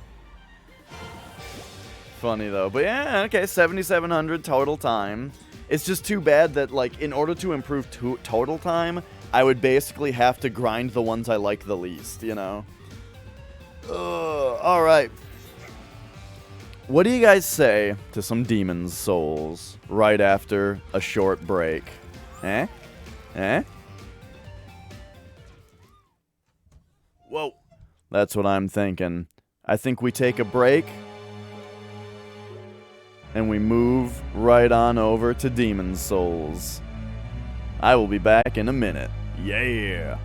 Speaker 1: Funny, though. But yeah, okay, 7,700 total time. It's just too bad that, like, in order to improve total time, I would basically have to grind the ones I like the least, you know? Alright. What do you guys say to some Demon's Souls right after a short break? Eh? Eh? Whoa. That's what I'm thinking. I think we take a break, and we move right on over to Demon's Souls. I will be back in a minute. Yeah!